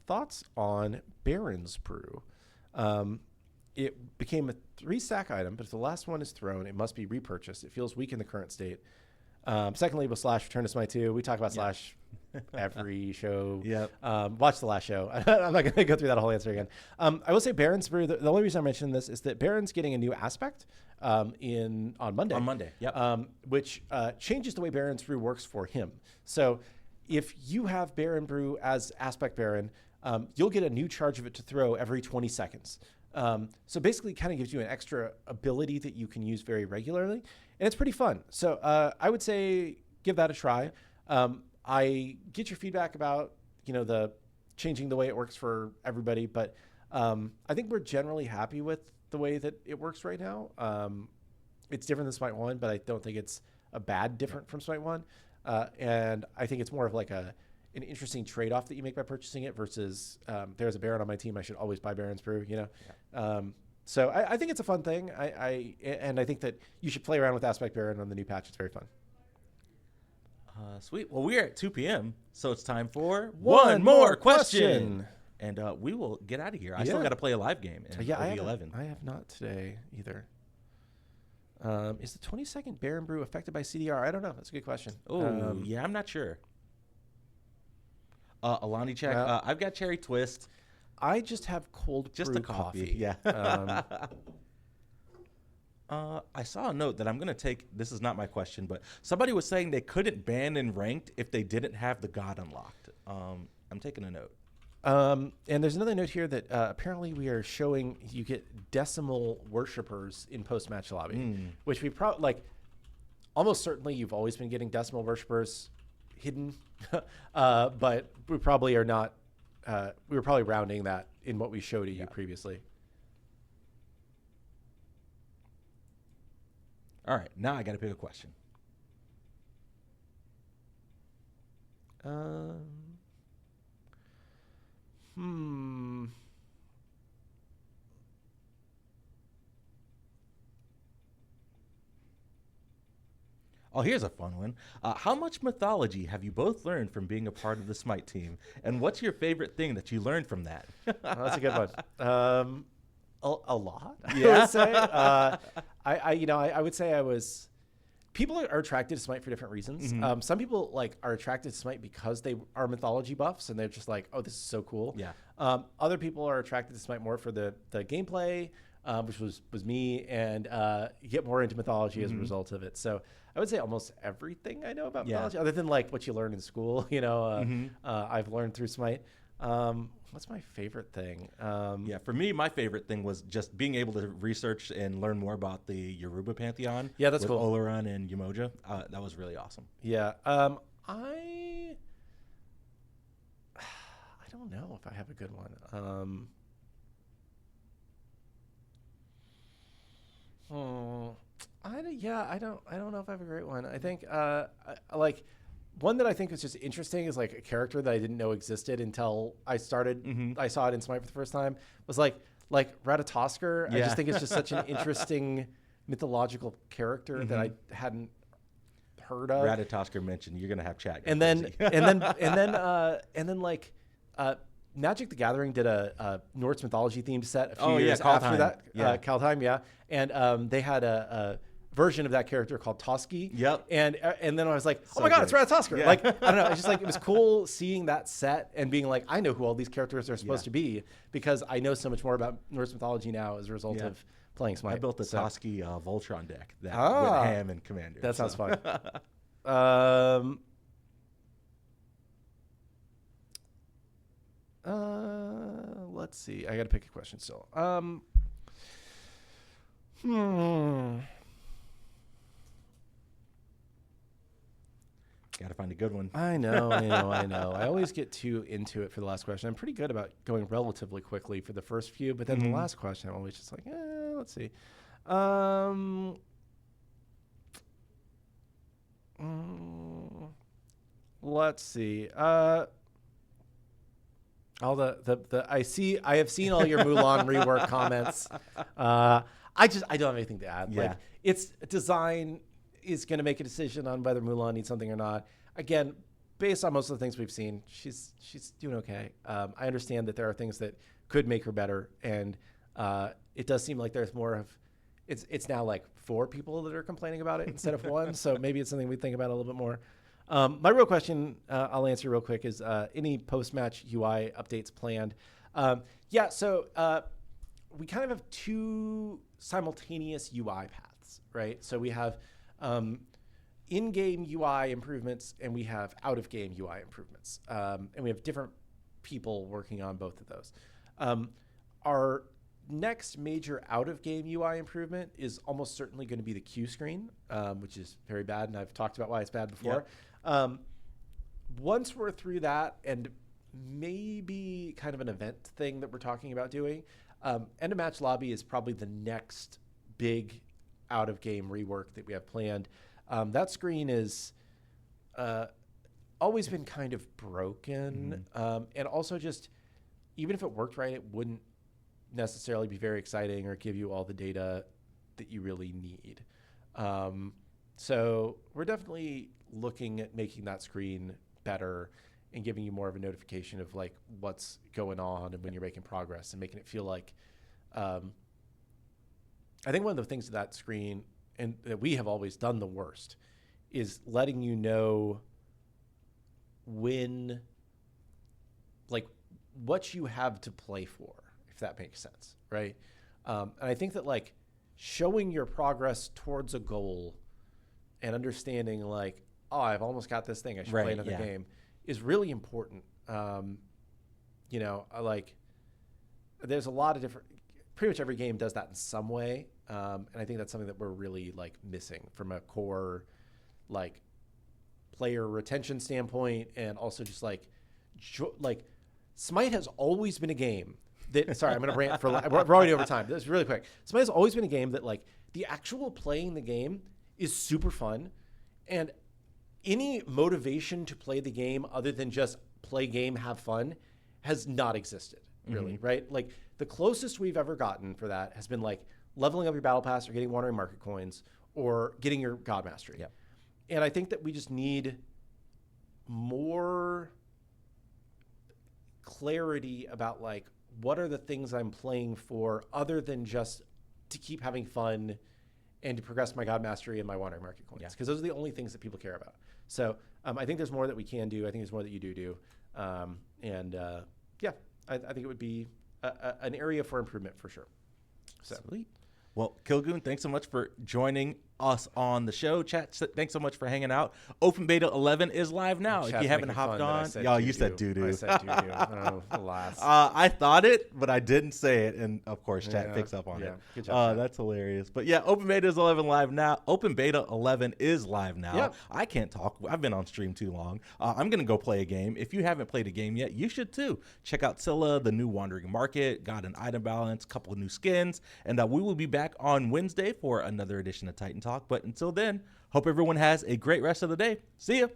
thoughts on Baron's Brew. It became a 3-stack item, but if the last one is thrown, it must be repurchased. It feels weak in the current state. Second label / return to Smite 2. We talk about / every show. Yep. Watch the last show. I'm not going to go through that whole answer again. I will say Baron's Brew, the only reason I mentioned this is that Baron's getting a new aspect on Monday. On Monday, yep. Which changes the way Baron's Brew works for him. So if you have Baron Brew as aspect Baron, you'll get a new charge of it to throw every 20 seconds. So basically kind of gives you an extra ability that you can use very regularly. And it's pretty fun. So I would say give that a try. I get your feedback about, the changing the way it works for everybody, but I think we're generally happy with the way that it works right now. It's different than Smite 1, but I don't think it's a bad different from Smite 1. And I think it's more of like an interesting trade-off that you make by purchasing it versus there's a Baron on my team, I should always buy Baron's Brew, So I think it's a fun thing. And I think that you should play around with Aspect Baron on the new patch. It's very fun. Sweet. Well, we are at 2 p.m., so it's time for one more question. And we will get out of here. I still got to play a live game in OB11. I have not today either. Is the 22nd Baron Brew affected by CDR? I don't know. That's a good question. Oh, yeah, I'm not sure. Alani check. I've got cherry twist. I just have cold brew coffee. Yeah. I saw a note that I'm going to take. This is not my question, but somebody was saying they couldn't ban in ranked if they didn't have the god unlocked. I'm taking a note. And there's another note here that apparently we are showing you get decimal worshippers in post-match lobby, which we probably almost certainly you've always been getting decimal worshippers hidden, but we probably are not. We were probably rounding that in what we showed to you previously. All right, now I got to pick a question. Oh, here's a fun one. How much mythology have you both learned from being a part of the Smite team? And what's your favorite thing that you learned from that? That's a good one. A lot, Yeah. I would say. I would say I was. People are attracted to Smite for different reasons. Some people are attracted to Smite because they are mythology buffs and they're just like, oh, this is so cool. Yeah. Other people are attracted to Smite more for the gameplay, which was me, and you get more into mythology as a result of it. So I would say almost everything I know about mythology, other than what you learn in school, I've learned through Smite. What's my favorite thing? For me, my favorite thing was just being able to research and learn more about the Yoruba pantheon. Yeah, that's with cool. Olaran and Umoja. That was really awesome. Yeah. I don't know if I have a good one. I don't know if I have a great one. I think one that I think was just interesting is a character that I didn't know existed until I started. I saw it in Smite for the first time. Was like Ratatoskr. Yeah. I just think it's just such an interesting mythological character that I hadn't heard of. Ratatoskr mentioned you're gonna have chat. And then Magic the Gathering did a Norse mythology themed set a few years after that. Kaldheim, yeah. And they had a version of that character called Toski. Yep. And then I was like, oh So my God, good. it's Ratatoskr. Yeah. I don't know. It's just it was cool seeing that set and being like, I know who all these characters are supposed to be because I know so much more about Norse mythology now as a result of playing Smite. I built the Toski Voltron deck that went ham in Commander. That sounds fun. Let's see. I got to pick a question still. Got to find a good one. I know. I always get too into it for the last question. I'm pretty good about going relatively quickly for the first few, but then the last question, I'm always just like, let's see. Let's see. All I have seen all your Mulan rework comments. I don't have anything to add. Yeah. Its design is going to make a decision on whether Mulan needs something or not. Again, based on most of the things we've seen, she's doing okay. I understand that there are things that could make her better, and it does seem like there's more of. It's now 4 people that are complaining about it instead of 1. So maybe it's something we think about a little bit more. My real question, I'll answer real quick, is any post-match UI updates planned? Yeah, so we kind of have two simultaneous UI paths, right? So we have in-game UI improvements and we have out-of-game UI improvements. And we have different people working on both of those. Our next major out-of-game UI improvement is almost certainly going to be the Q screen, which is very bad, and I've talked about why it's bad before. Yep. Once we're through that, and maybe kind of an event thing that we're talking about doing, end of match lobby is probably the next big out-of-game rework that we have planned. That screen is always been kind of broken, and also just even if it worked right, it wouldn't necessarily be very exciting or give you all the data that you really need. So we're definitely looking at making that screen better and giving you more of a notification of like what's going on and when you're making progress, and making it feel like I think one of the things that screen, and that we have always done the worst, is letting you know when, like, what you have to play for, if that makes sense, right? And I think that like showing your progress towards a goal and understanding like, oh, I've almost got this thing, I should play another game, is really important. You know, like there's a lot of different, pretty much every game does that in some way. And I think that's something that we're really like missing from a core like player retention standpoint, and also just like Smite has always been a game that, sorry, I'm going to rant for, we're already over time. This is really quick. Smite has always been a game that like the actual playing the game is super fun, and any motivation to play the game other than just play game, have fun, has not existed really, right? Like the closest we've ever gotten for that has been like leveling up your battle pass or getting wandering market coins or getting your god mastery. Yep. And I think that we just need more clarity about like, what are the things I'm playing for other than just to keep having fun and to progress my god mastery and my wandering market coins, because those are the only things that people care about. So I think there's more that we can do. I think there's more that you do. I think it would be an area for improvement for sure. So. Sweet. Well, Kilgoon, thanks so much for joining us on the show. Chat, thanks so much for hanging out. Open Beta 11 is live now. If you haven't hopped on, y'all, you said doo-doo. I said doo-doo. Oh, alas. I thought it, but I didn't say it, and of course, chat picks up on it. Good job, that's hilarious. But yeah, Open Beta is 11 live now. Open Beta 11 is live now. Yep. I can't talk. I've been on stream too long. I'm gonna go play a game. If you haven't played a game yet, you should too. Check out Scylla, the new Wandering Market, got an item balance, couple of new skins, and we will be back on Wednesday for another edition of Titan Talk. But until then, hope everyone has a great rest of the day. See ya.